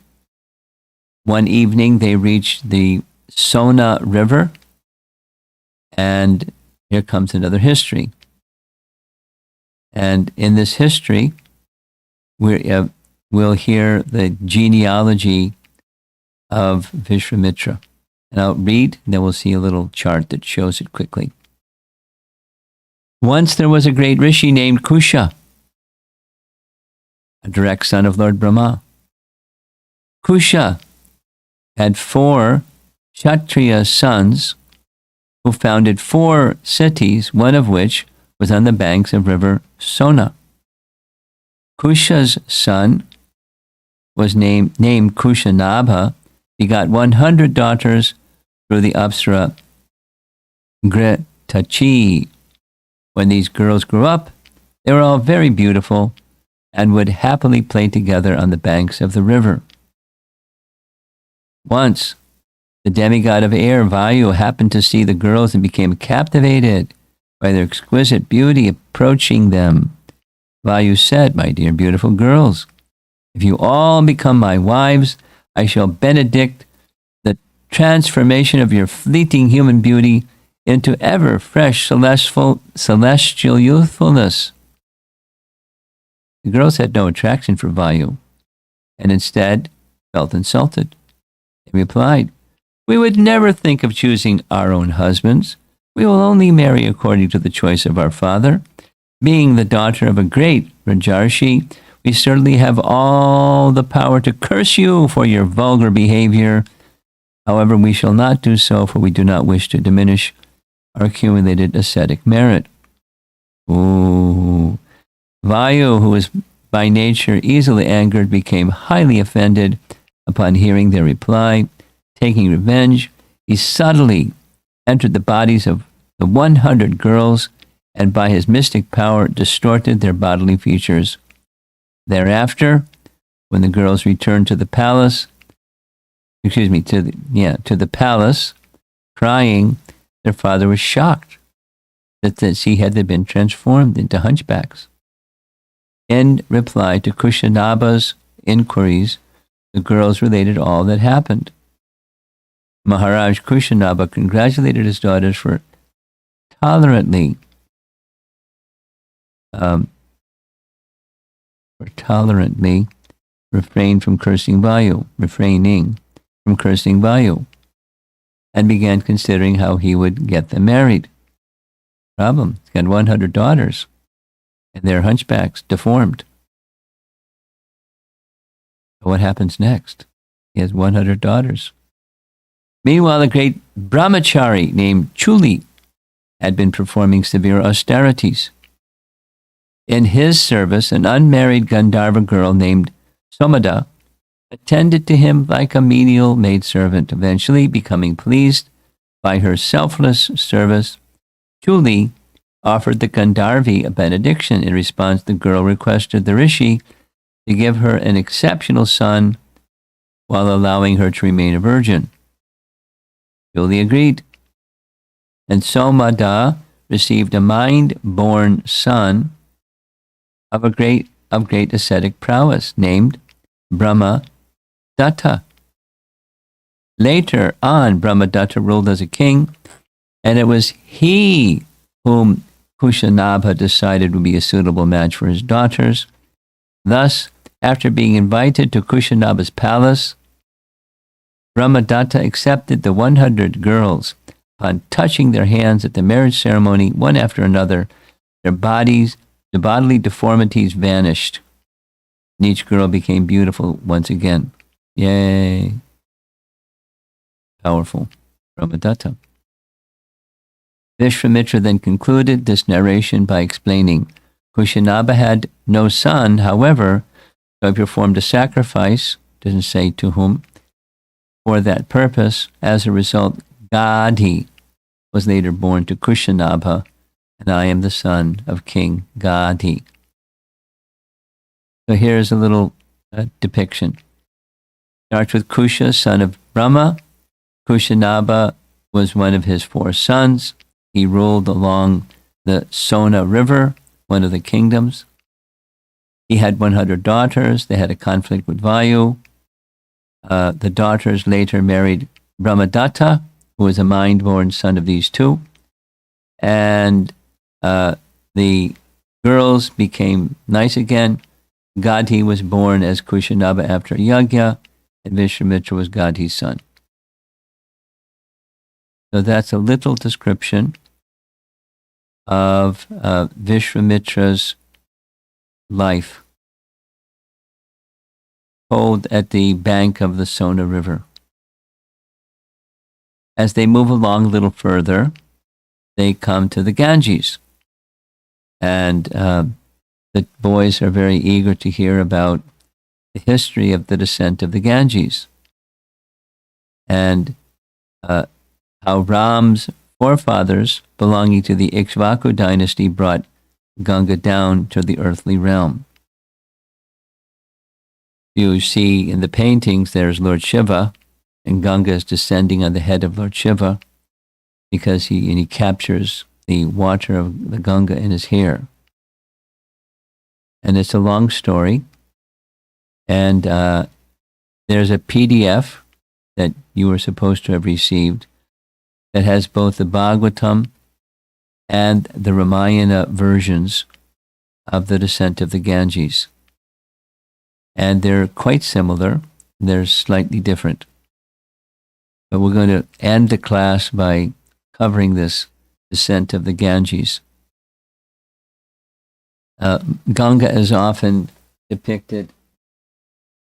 one evening, they reach the Sona River, and here comes another history. And in this history, we'll hear the genealogy of Vishwamitra. And I'll read, and then we'll see a little chart that shows it quickly. Once there was a great rishi named Kusha, a direct son of Lord Brahma. Kusha had 4 Kshatriya sons who founded 4 cities, one of which was on the banks of river Sona. Kusha's son was named Kushanabha, begot 100 daughters through the Apsara Gritachi. When these girls grew up, they were all very beautiful and would happily play together on the banks of the river. Once, the demigod of air, Vayu, happened to see the girls and became captivated by their exquisite beauty approaching them. Vayu said, "My dear beautiful girls, if you all become my wives, I shall benedict the transformation of your fleeting human beauty into ever fresh celestial youthfulness." The girls had no attraction for Vayu and instead felt insulted. They replied, "We would never think of choosing our own husbands. We will only marry according to the choice of our father. Being the daughter of a great Rajarshi, we certainly have all the power to curse you for your vulgar behavior. However, we shall not do so, for we do not wish to diminish our accumulated ascetic merit." Ooh. Vayu, who was by nature easily angered, became highly offended upon hearing their reply. Taking revenge, he subtly entered the bodies of the 100 girls and by his mystic power distorted their bodily features. Thereafter, when the girls returned to the palace, to the palace, crying, their father was shocked that she had been transformed into hunchbacks. In reply to Kushanaba's inquiries, the girls related all that happened. Maharaj Kushanaba congratulated his daughters for tolerantly refraining from cursing Vayu, and began considering how he would get them married. Problem, he's got 100 daughters, and they're hunchbacks, deformed. What happens next? He has 100 daughters. Meanwhile, a great brahmachari named Chuli had been performing severe austerities. In his service, an unmarried Gandharva girl named Somada attended to him like a menial maidservant. Eventually, becoming pleased by her selfless service, Chuli offered the Gandharvi a benediction. In response, the girl requested the rishi to give her an exceptional son while allowing her to remain a virgin. Chuli agreed, and Somada received a mind-born son of great ascetic prowess named Brahmadatta. Later on, Brahmadatta ruled as a king, and it was he whom Kushanabha decided would be a suitable match for his daughters. Thus, after being invited to Kushanabha's palace, Brahmadatta accepted the 100 girls. Upon touching their hands at the marriage ceremony, one after another, the bodily deformities vanished, and each girl became beautiful once again. Yay! Powerful. Brahmadatta. Vishwamitra then concluded this narration by explaining, Kushanabha had no son, however, so he performed a sacrifice, doesn't say to whom, for that purpose. As a result, Gadhi was later born to Kushanabha, and I am the son of King Gadhi. So here's a little depiction. Starts with Kusha, son of Brahma. Kushanabha was one of his 4 sons. He ruled along the Sona River, one of the kingdoms. He had 100 daughters. They had a conflict with Vayu. The daughters later married Brahmadatta, who was a mind-born son of these 2. And the girls became nice again. Gadhi was born as Kushanabha after Yagya, and Vishwamitra was Gadhi's son. So that's a little description of Vishwamitra's life, told at the bank of the Sona River. As they move along a little further, they come to the Ganges. And the boys are very eager to hear about the history of the descent of the Ganges and how Ram's forefathers belonging to the Ikshvaku dynasty brought Ganga down to the earthly realm. You see in the paintings, there's Lord Shiva, and Ganga is descending on the head of Lord Shiva because he captures the water of the Ganga in his hair. And it's a long story. And there's a PDF that you were supposed to have received that has both the Bhagavatam and the Ramayana versions of the descent of the Ganges. And they're quite similar. They're slightly different. But we're going to end the class by covering this descent of the Ganges. Ganga is often depicted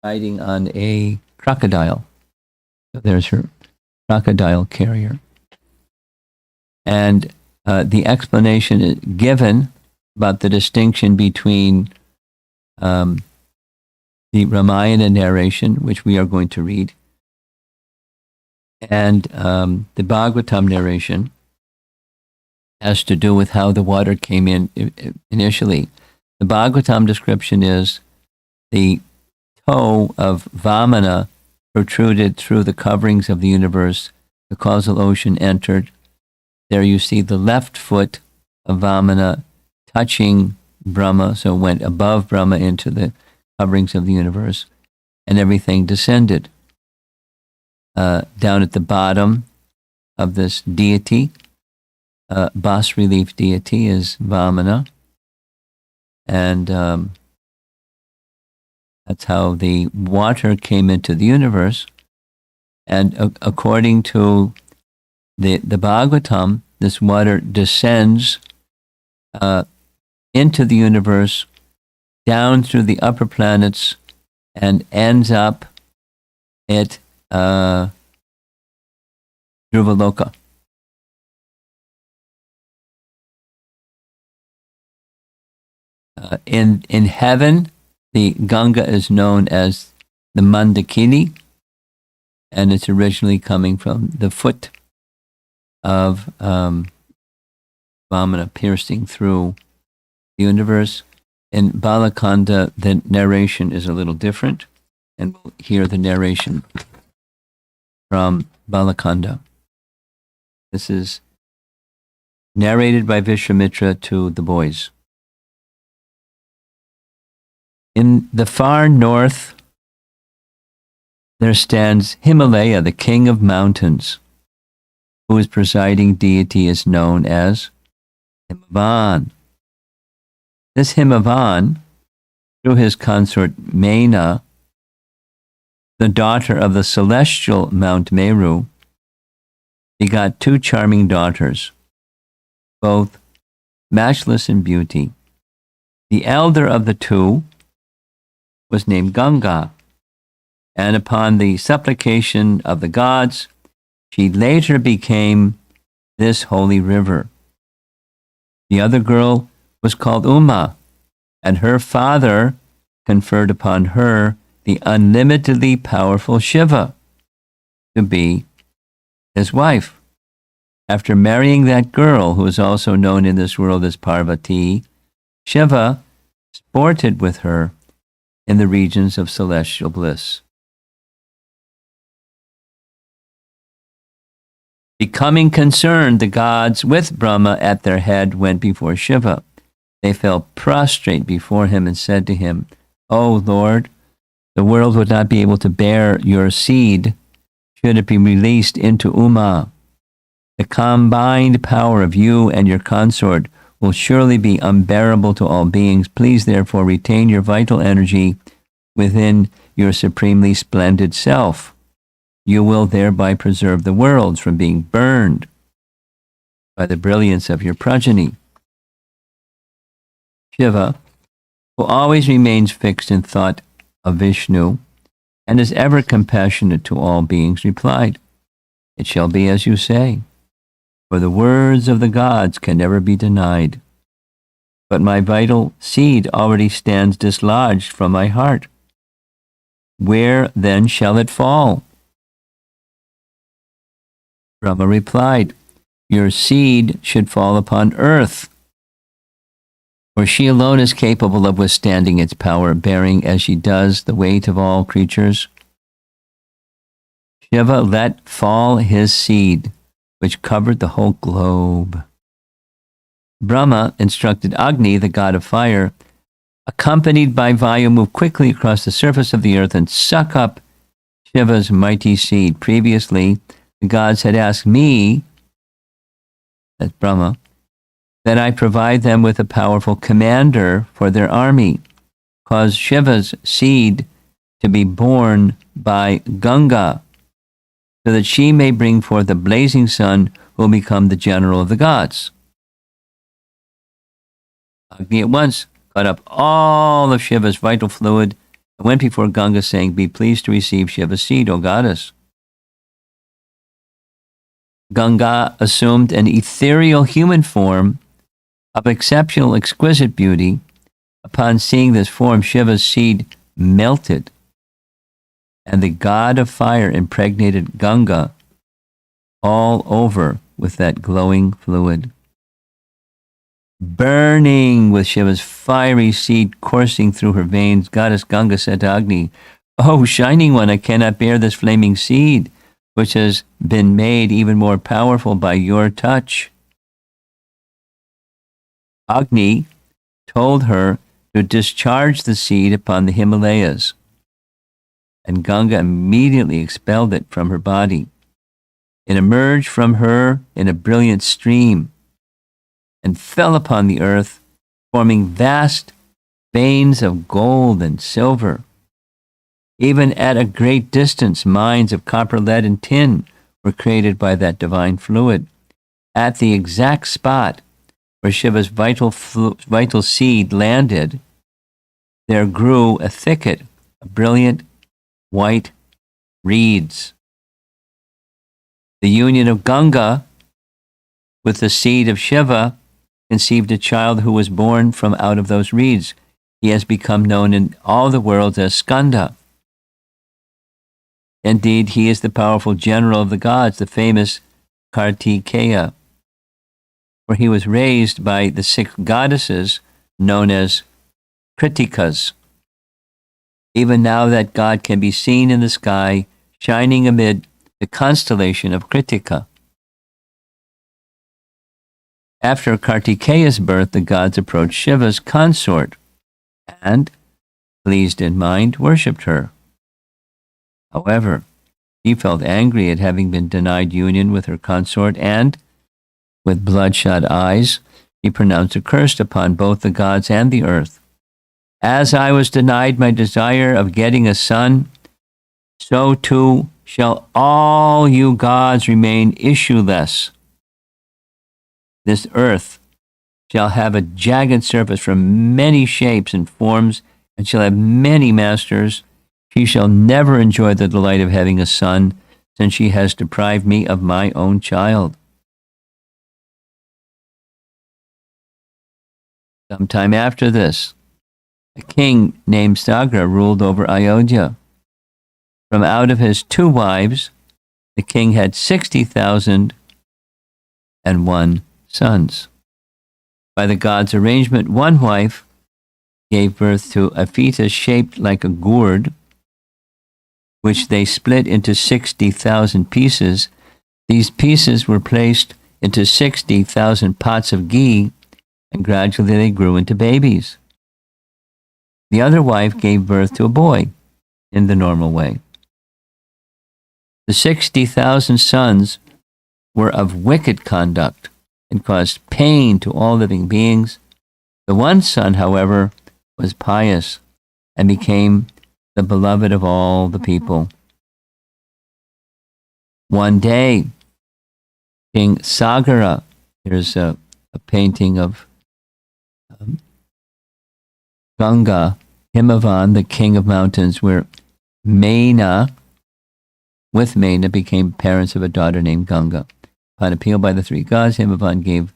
riding on a crocodile. So there's her crocodile carrier. And the explanation is given about the distinction between the Ramayana narration, which we are going to read, and the Bhagavatam narration has to do with how the water came in initially. The Bhagavatam description is the toe of Vamana protruded through the coverings of the universe. The causal ocean entered. There you see the left foot of Vamana touching Brahma, so it went above Brahma into the coverings of the universe, and everything descended. Down at the bottom of this deity, bas-relief deity, is Vamana, and that's how the water came into the universe. And according to the Bhagavatam, this water descends into the universe, down through the upper planets, and ends up at Dhruvaloka. In heaven, the Ganga is known as the Mandakini, and it's originally coming from the foot of Vamana piercing through the universe. In Balakanda, the narration is a little different, and we'll hear the narration from Balakanda. This is narrated by Vishwamitra to the boys. In the far north, there stands Himalaya, the king of mountains, whose presiding deity is known as Himavan. This Himavan, through his consort Maina, the daughter of the celestial Mount Meru, begot two charming daughters, both matchless in beauty. The elder of the two was named Ganga, and upon the supplication of the gods, she later became this holy river. The other girl was called Uma, and her father conferred upon her the unlimitedly powerful Shiva to be his wife. After marrying that girl, who is also known in this world as Parvati, Shiva sported with her in the regions of celestial bliss. Becoming concerned, the gods, with Brahma at their head, went before Shiva. They fell prostrate before him and said to him, "O Lord, the world would not be able to bear your seed should it be released into Uma. The combined power of you and your consort will surely be unbearable to all beings. Please therefore retain your vital energy within your supremely splendid self. You will thereby preserve the worlds from being burned by the brilliance of your progeny." Shiva, who always remains fixed in thought of Vishnu and is ever compassionate to all beings, replied, "It shall be as you say, for the words of the gods can never be denied. But my vital seed already stands dislodged from my heart. Where then shall it fall?" Brahma replied, "Your seed should fall upon earth, for she alone is capable of withstanding its power, bearing as she does the weight of all creatures." Shiva let fall his seed, which covered the whole globe. Brahma instructed Agni, the god of fire, accompanied by Vayu, move quickly across the surface of the earth and suck up Shiva's mighty seed. Previously, the gods had asked me, that's Brahma, that I provide them with a powerful commander for their army, cause Shiva's seed to be born by Ganga, so that she may bring forth a blazing sun who will become the general of the gods. Agni at once caught up all of Shiva's vital fluid and went before Ganga, saying, "Be pleased to receive Shiva's seed, O goddess." Ganga assumed an ethereal human form of exceptional, exquisite beauty. Upon seeing this form, Shiva's seed melted, and the god of fire impregnated Ganga all over with that glowing fluid. Burning with Shiva's fiery seed coursing through her veins, goddess Ganga said to Agni, "O shining one, I cannot bear this flaming seed, which has been made even more powerful by your touch." Agni told her to discharge the seed upon the Himalayas, and Ganga immediately expelled it from her body. It emerged from her in a brilliant stream and fell upon the earth, forming vast veins of gold and silver. Even at a great distance, mines of copper, lead, and tin were created by that divine fluid. At the exact spot where Shiva's vital seed landed, there grew a thicket of brilliant white reeds. The union of Ganga with the seed of Shiva conceived a child who was born from out of those reeds. He has become known in all the world as Skanda. Indeed, he is the powerful general of the gods, the famous Kartikeya, where he was raised by the 6 goddesses known as Kritikas. Even now that god can be seen in the sky, shining amid the constellation of Kritika. After Kartikeya's birth, the gods approached Shiva's consort and, pleased in mind, worshipped her. However, he felt angry at having been denied union with her consort, and, with bloodshot eyes, he pronounced a curse upon both the gods and the earth. "As I was denied my desire of getting a son, so too shall all you gods remain issueless. This earth shall have a jagged surface from many shapes and forms, and shall have many masters. She shall never enjoy the delight of having a son, since she has deprived me of my own child." Sometime after this, a king named Sagra ruled over Ayodhya. From out of his 2 wives, the king had 60,001 sons. By the gods' arrangement, one wife gave birth to a fetus shaped like a gourd, which they split into 60,000 pieces. These pieces were placed into 60,000 pots of ghee, and gradually they grew into babies. The other wife gave birth to a boy in the normal way. The 60,000 sons were of wicked conduct and caused pain to all living beings. The one son, however, was pious and became the beloved of all the people. One day, King Sagara, here's a painting of Ganga, Himavan, the king of mountains, where Maina became parents of a daughter named Ganga. Upon appeal by the 3 gods, Himavan gave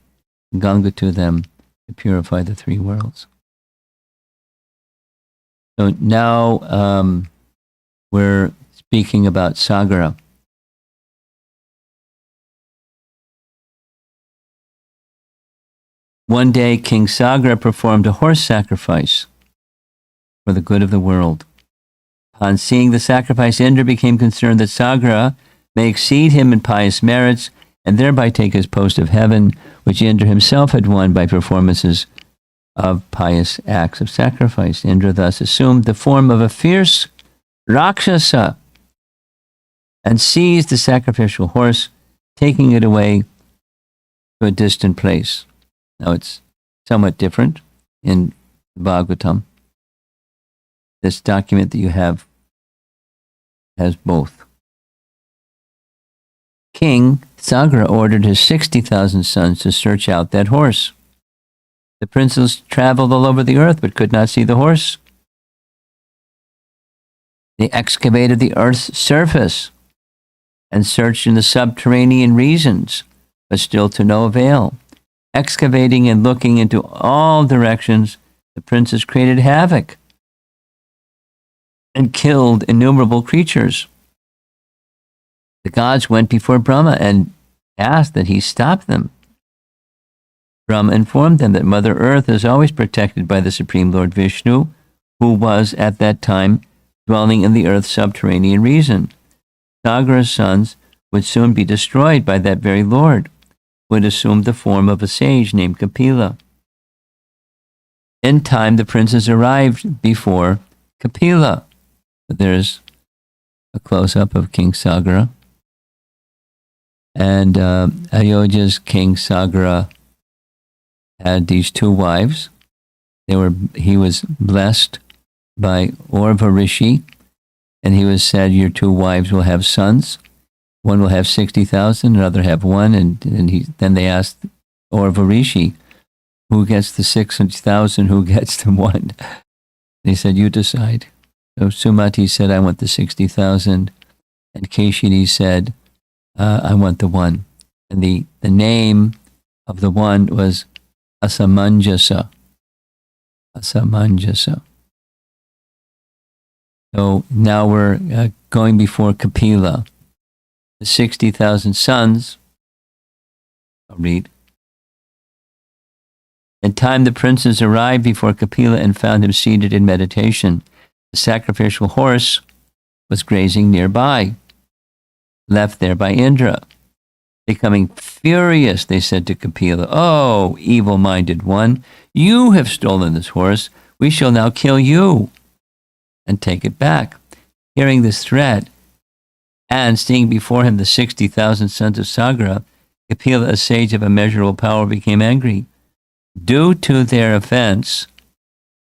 Ganga to them to purify the 3 worlds. So now we're speaking about Sagara. One day, King Sagara performed a horse sacrifice for the good of the world. On seeing the sacrifice, Indra became concerned that Sagra may exceed him in pious merits and thereby take his post of heaven, which Indra himself had won by performances of pious acts of sacrifice. Indra thus assumed the form of a fierce Rakshasa and seized the sacrificial horse, taking it away to a distant place. Now it's somewhat different in Bhagavatam. This document that you have has both. King Sagra ordered his 60,000 sons to search out that horse. The princes traveled all over the earth but could not see the horse. They excavated the earth's surface and searched in the subterranean regions, but still to no avail. Excavating and looking into all directions, the princes created havoc and killed innumerable creatures. The gods went before Brahma and asked that he stop them. Brahma informed them that Mother Earth is always protected by the Supreme Lord Vishnu, who was at that time dwelling in the earth's subterranean region. Sagra's sons would soon be destroyed by that very Lord, who had assumed the form of a sage named Kapila. In time, the princes arrived before Kapila. There's a close-up of King Sagra. And Ayodhya's King Sagra had these two wives. He was blessed by Urva Rishi, and he was said, your two wives will have sons. One will have 60,000, another have one. And then they asked Urva Rishi, who gets the 60,000, who gets the one? They said, you decide. So Sumati said, I want the 60,000. And Keshini said, I want the one. And the name of the one was Asamanjasa. Asamanjasa. So now we're going before Kapila. The 60,000 sons, I'll read. In time the princes arrived before Kapila and found him seated in meditation. The sacrificial horse was grazing nearby, left there by Indra. Becoming furious, they said to Kapila, oh, evil-minded one, you have stolen this horse. We shall now kill you and take it back. Hearing this threat, and seeing before him the 60,000 sons of Sagra, Kapila, a sage of immeasurable power, became angry. Due to their offense,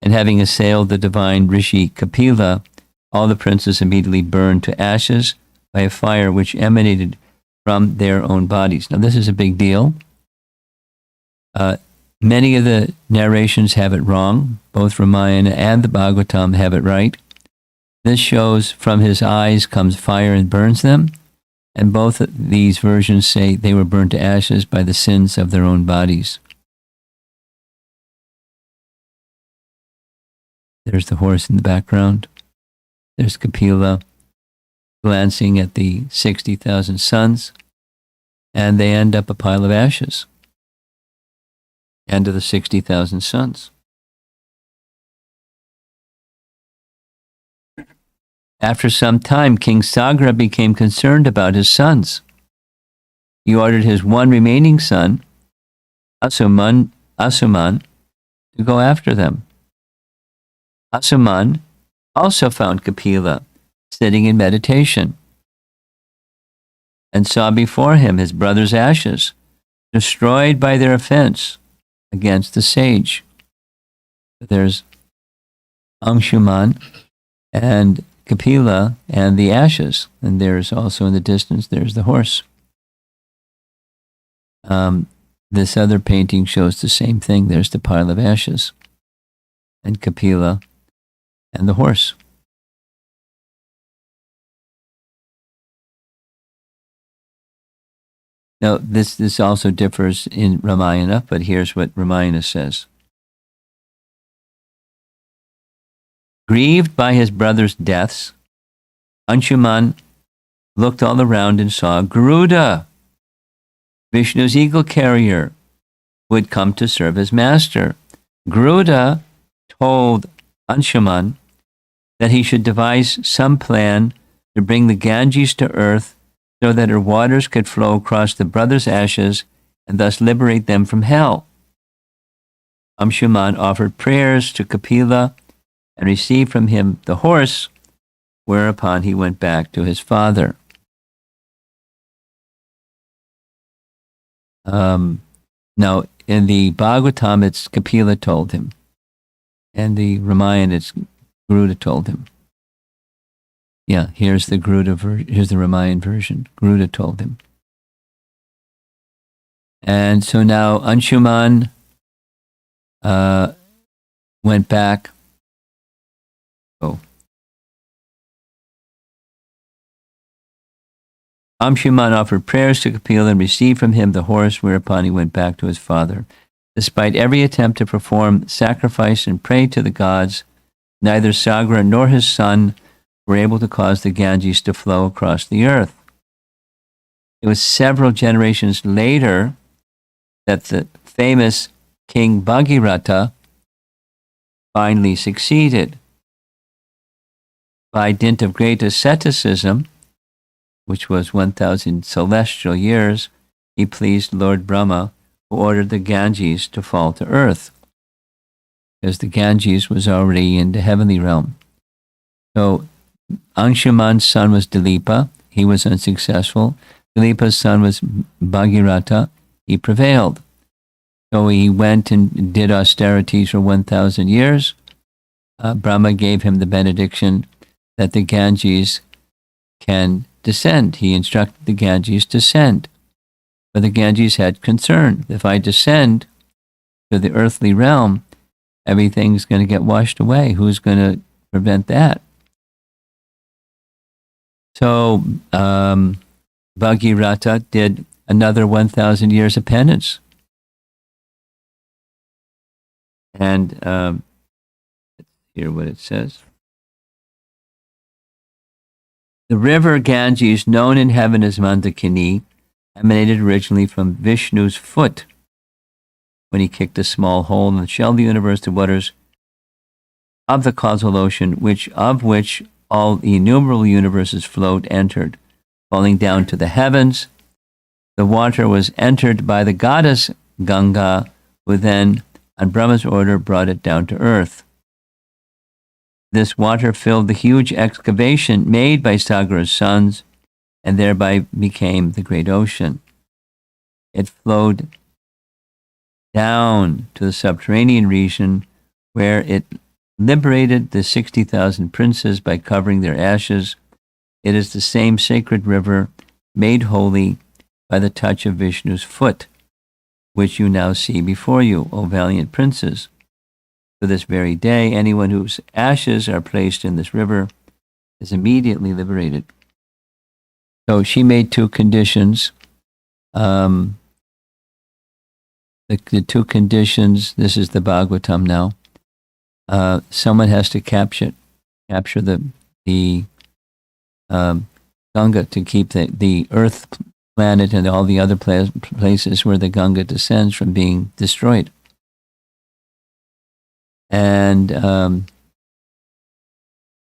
and having assailed the divine Rishi Kapila, all the princes immediately burned to ashes by a fire which emanated from their own bodies. Now, this is a big deal. Many of the narrations have it wrong. Both Ramayana and the Bhagavatam have it right. This shows from his eyes comes fire and burns them. And both of these versions say they were burned to ashes by the sins of their own bodies. There's the horse in the background. There's Kapila glancing at the 60,000 sons, and they end up a pile of ashes. End of the 60,000 sons. After some time, King Sagra became concerned about his sons. He ordered his one remaining son, Asuman, to go after them. Asuman also found Kapila sitting in meditation and saw before him his brother's ashes, destroyed by their offense against the sage. There's Anshuman and Kapila and the ashes, and there's also in the distance, there's the horse. This other painting shows the same thing. There's the pile of ashes and Kapila and the horse. Now, this also differs in Ramayana, but here's what Ramayana says. Grieved by his brother's deaths, Anshuman looked all around and saw Garuda, Vishnu's eagle carrier, who had come to serve his master. Garuda told Anshuman that he should devise some plan to bring the Ganges to earth so that her waters could flow across the brothers' ashes and thus liberate them from hell. Anshuman offered prayers to Kapila and received from him the horse, whereupon he went back to his father. Now, in the Bhagavatam, it's Kapila told him, and the Ramayana, it's Garuda told him. Yeah, here's the here's the Ramayana version. Garuda told him. And so now Anshuman went back. Anshuman offered prayers to Kapila and received from him the horse, whereupon he went back to his father. Despite every attempt to perform sacrifice and pray to the gods, neither Sagra nor his son were able to cause the Ganges to flow across the earth. It was several generations later that the famous King Bhagirata finally succeeded. By dint of great asceticism, which was 1,000 celestial years, he pleased Lord Brahma, who ordered the Ganges to fall to earth, because the Ganges was already in the heavenly realm. So Anshuman's son was Dilipa. He was unsuccessful. Dilipa's son was Bhagirata. He prevailed. So he went and did austerities for 1,000 years. Brahma gave him the benediction that the Ganges can descend. He instructed the Ganges to descend. But the Ganges had concern. If I descend to the earthly realm, everything's going to get washed away. Who's going to prevent that? So Bhagirata did another 1,000 years of penance. And let's hear what it says. The river Ganges, known in heaven as Mandakini, emanated originally from Vishnu's foot when he kicked a small hole in the shell of the universe. The waters of the causal ocean, of which all the innumerable universes flowed, entered, falling down to the heavens. The water was entered by the goddess Ganga, who then, on Brahma's order, brought it down to earth. This water filled the huge excavation made by Sagra's sons, and thereby became the great ocean. It flowed down to the subterranean region, where it liberated the 60,000 princes by covering their ashes. It is the same sacred river made holy by the touch of Vishnu's foot, which you now see before you, O valiant princes. To this very day, anyone whose ashes are placed in this river is immediately liberated. So she made two conditions. The two conditions, this is the Bhagavatam now. Someone has to capture the Ganga, to keep the earth planet and all the other places where the Ganga descends from being destroyed. And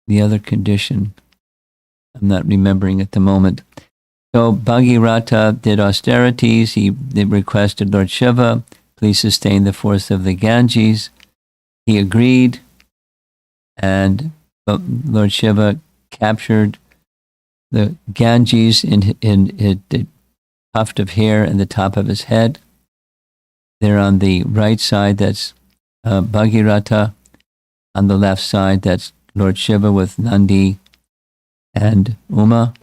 the other condition, I'm not remembering at the moment. So Bhagirata did austerities. He requested Lord Shiva, please sustain the force of the Ganges. He agreed, and Lord Shiva captured the Ganges in the tuft of hair and the top of his head. There on the right side, that's Bhagirata. On the left side, that's Lord Shiva with Nandi and Uma,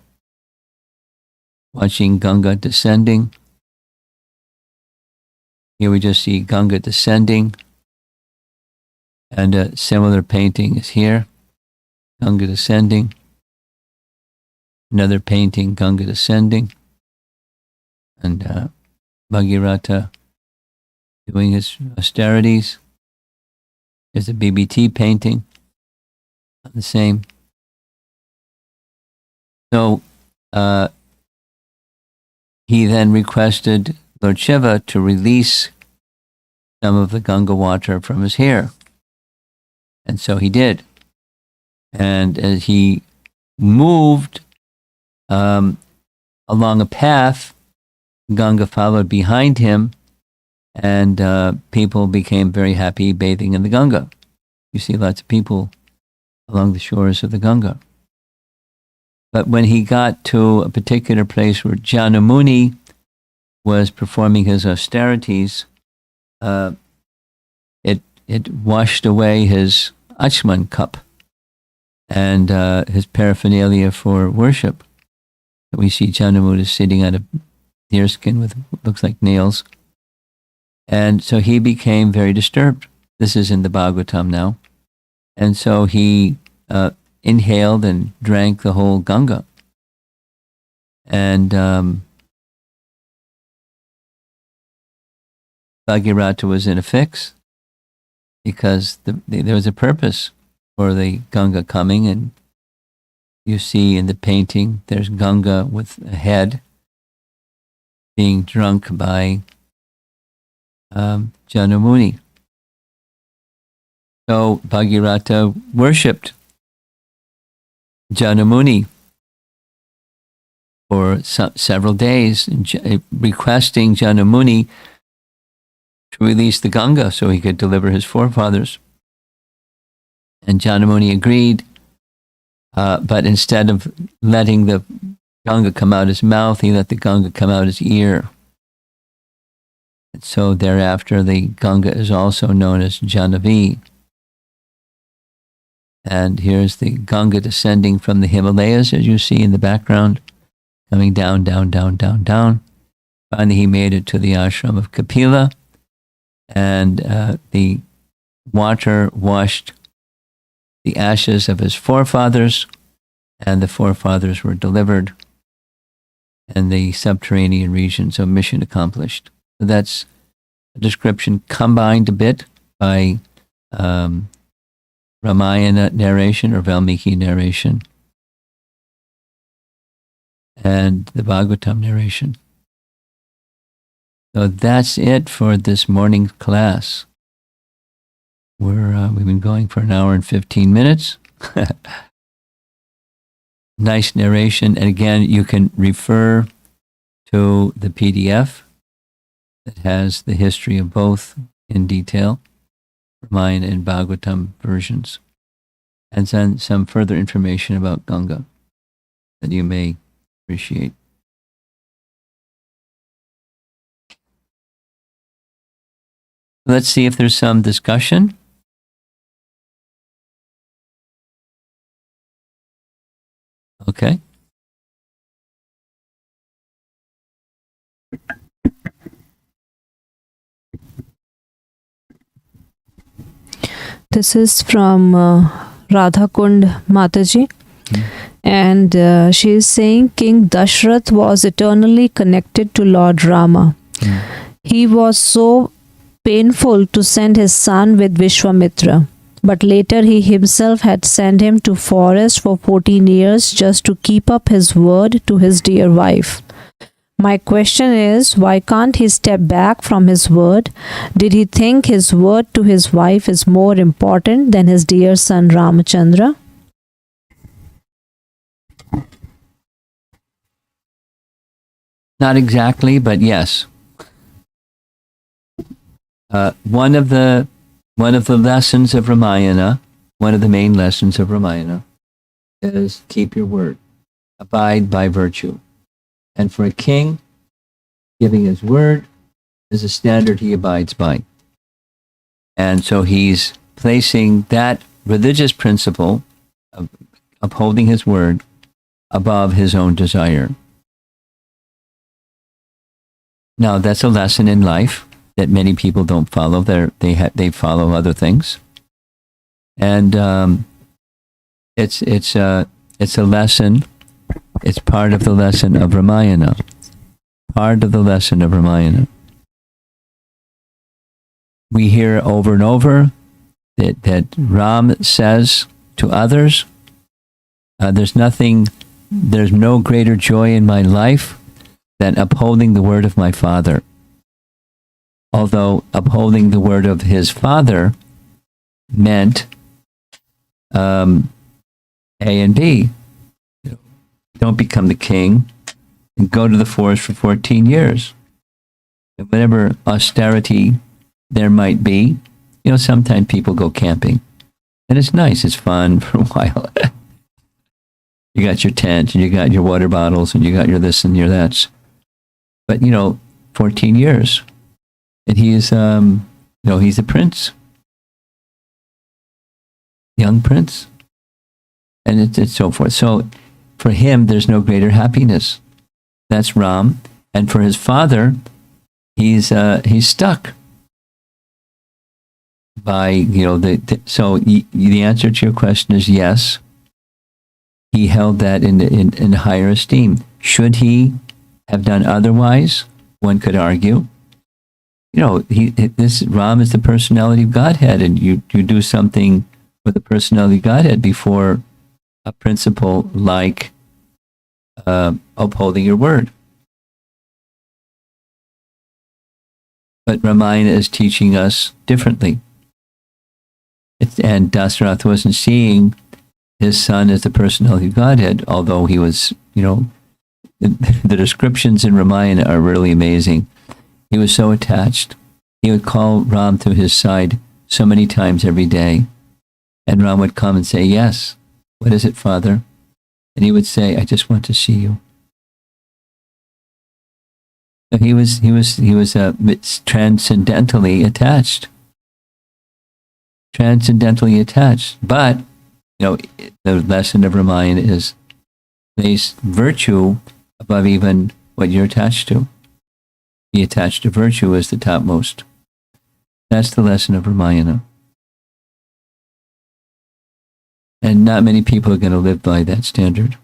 watching Ganga descending. Here we just see Ganga descending, and a similar painting is here, Ganga descending. Another painting, Ganga descending, and Bhagirata doing his austerities. There's a BBT painting, the same. So he then requested Lord Shiva to release some of the Ganga water from his hair. And so he did. And as he moved along a path, Ganga followed behind him, and people became very happy bathing in the Ganga. You see lots of people along the shores of the Ganga. But when he got to a particular place where Jana Muni was performing his austerities, it washed away his Achman cup and his paraphernalia for worship. We see Jana Muni sitting on a deerskin with looks like nails. And so he became very disturbed. This is in the Bhagavatam now. And so he inhaled and drank the whole Ganga. And Bhagirata was in a fix because there was a purpose for the Ganga coming. And you see in the painting, there's Ganga with a head being drunk by Jana Muni. So Bhagirata worshipped Jana Muni for several days, requesting Jana Muni to release the Ganga so he could deliver his forefathers. And Jana Muni agreed, but instead of letting the Ganga come out his mouth, he let the Ganga come out his ear. And so thereafter, the Ganga is also known as Janavi. And here's the Ganga descending from the Himalayas, as you see in the background, coming down, down, down, down, down. Finally, he made it to the ashram of Kapila, and the water washed the ashes of his forefathers, and the forefathers were delivered, and the subterranean region, so mission accomplished. So that's a description combined a bit by Ramayana narration or Valmiki narration and the Bhagavatam narration. So that's it for this morning's class. We've been going for an hour and 15 minutes. Nice narration. And again, you can refer to the PDF that has the history of both in detail, Ramayana and Bhagavatam versions, and then some further information about Ganga that you may appreciate. Let's see if there's some discussion. Okay. This is from Radhakund Mataji. And she is saying King Dashrath was eternally connected to Lord Rama. He was so painful to send his son with Vishwamitra. But later he himself had sent him to forest for 14 years just to keep up his word to his dear wife. My question is, why can't he step back from his word? Did he think his word to his wife is more important than his dear son Ramachandra? Not exactly, but yes. One of the lessons of Ramayana, one of the main lessons of Ramayana, is keep your word, abide by virtue. And for a king, giving his word is a standard he abides by. And so he's placing that religious principle of upholding his word above his own desire. Now, that's a lesson in life that many people don't follow. They follow other things, and it's a lesson. It's part of the lesson of Ramayana. Part of the lesson of Ramayana. We hear over and over that Ram says to others, "There's no greater joy in my life than upholding the word of my father." Although upholding the word of his father meant A and B. Don't become the king and go to the forest for 14 years. And whatever austerity there might be, sometimes people go camping. And it's nice, it's fun for a while. You got your tent, and you got your water bottles, and you got your this and your that. But, 14 years. And he is, he's a prince. Young prince. And it's so forth. So for him, there's no greater happiness. That's Ram. And for his father, he's stuck by, so the answer to your question is yes. He held that in higher esteem. Should he have done otherwise? One could argue. This Ram is the personality of Godhead, and you do something with the personality of Godhead before a principle like upholding your word. But Ramayana is teaching us differently. And Dasarath wasn't seeing his son as the personality of Godhead, although he was, the descriptions in Ramayana are really amazing. He was so attached. He would call Ram to his side so many times every day. And Ram would come and say, yes. What is it, Father? And he would say, I just want to see you. So he was transcendentally attached. Transcendentally attached. But, the lesson of Ramayana is place virtue above even what you're attached to. Be attached to virtue as the topmost. That's the lesson of Ramayana. And not many people are going to live by that standard.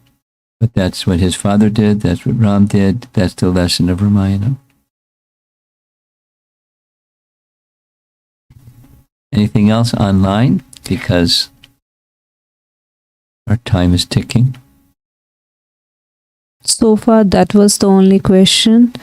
But that's what his father did. That's what Ram did. That's the lesson of Ramayana. Anything else online? Because our time is ticking. So far, that was the only question.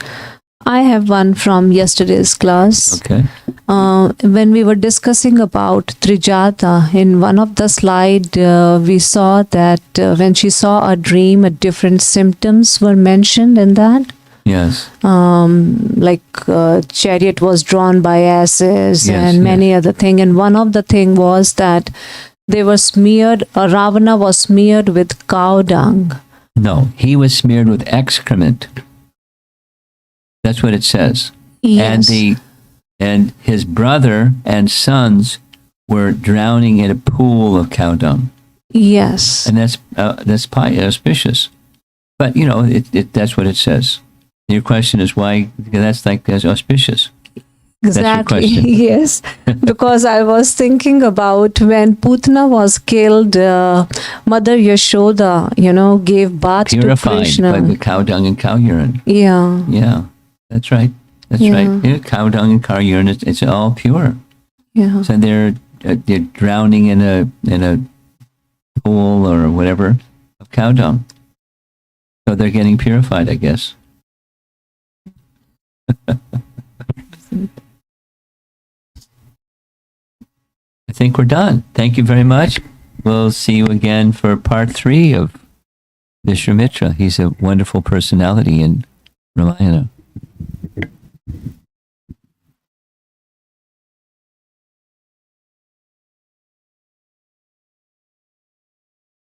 I have one from yesterday's class. Okay. When we were discussing about Trijata, in one of the slide, we saw that when she saw a dream, different symptoms were mentioned in that. Yes. Chariot was drawn by asses, and many other things. And one of the thing was that they were smeared, Ravana was smeared with cow dung. No, he was smeared with excrement. That's what it says. Yes. And his brother and sons were drowning in a pool of cow dung. Yes. And that's auspicious. But, that's what it says. Your question is why that's auspicious. Exactly. That's your question. Yes. Because I was thinking about when Putana was killed, Mother Yashoda, gave bath Purified to Krishna. by the cow dung and cow urine. Yeah. Yeah, that's right. That's right. Yeah, cow dung and cow urine, it's all pure. Yeah. So they're drowning in a pool or whatever of cow dung. So they're getting purified, I guess. I think we're done. Thank you very much. We'll see you again for part 3 of Vishwamitra. He's a wonderful personality in Ramayana.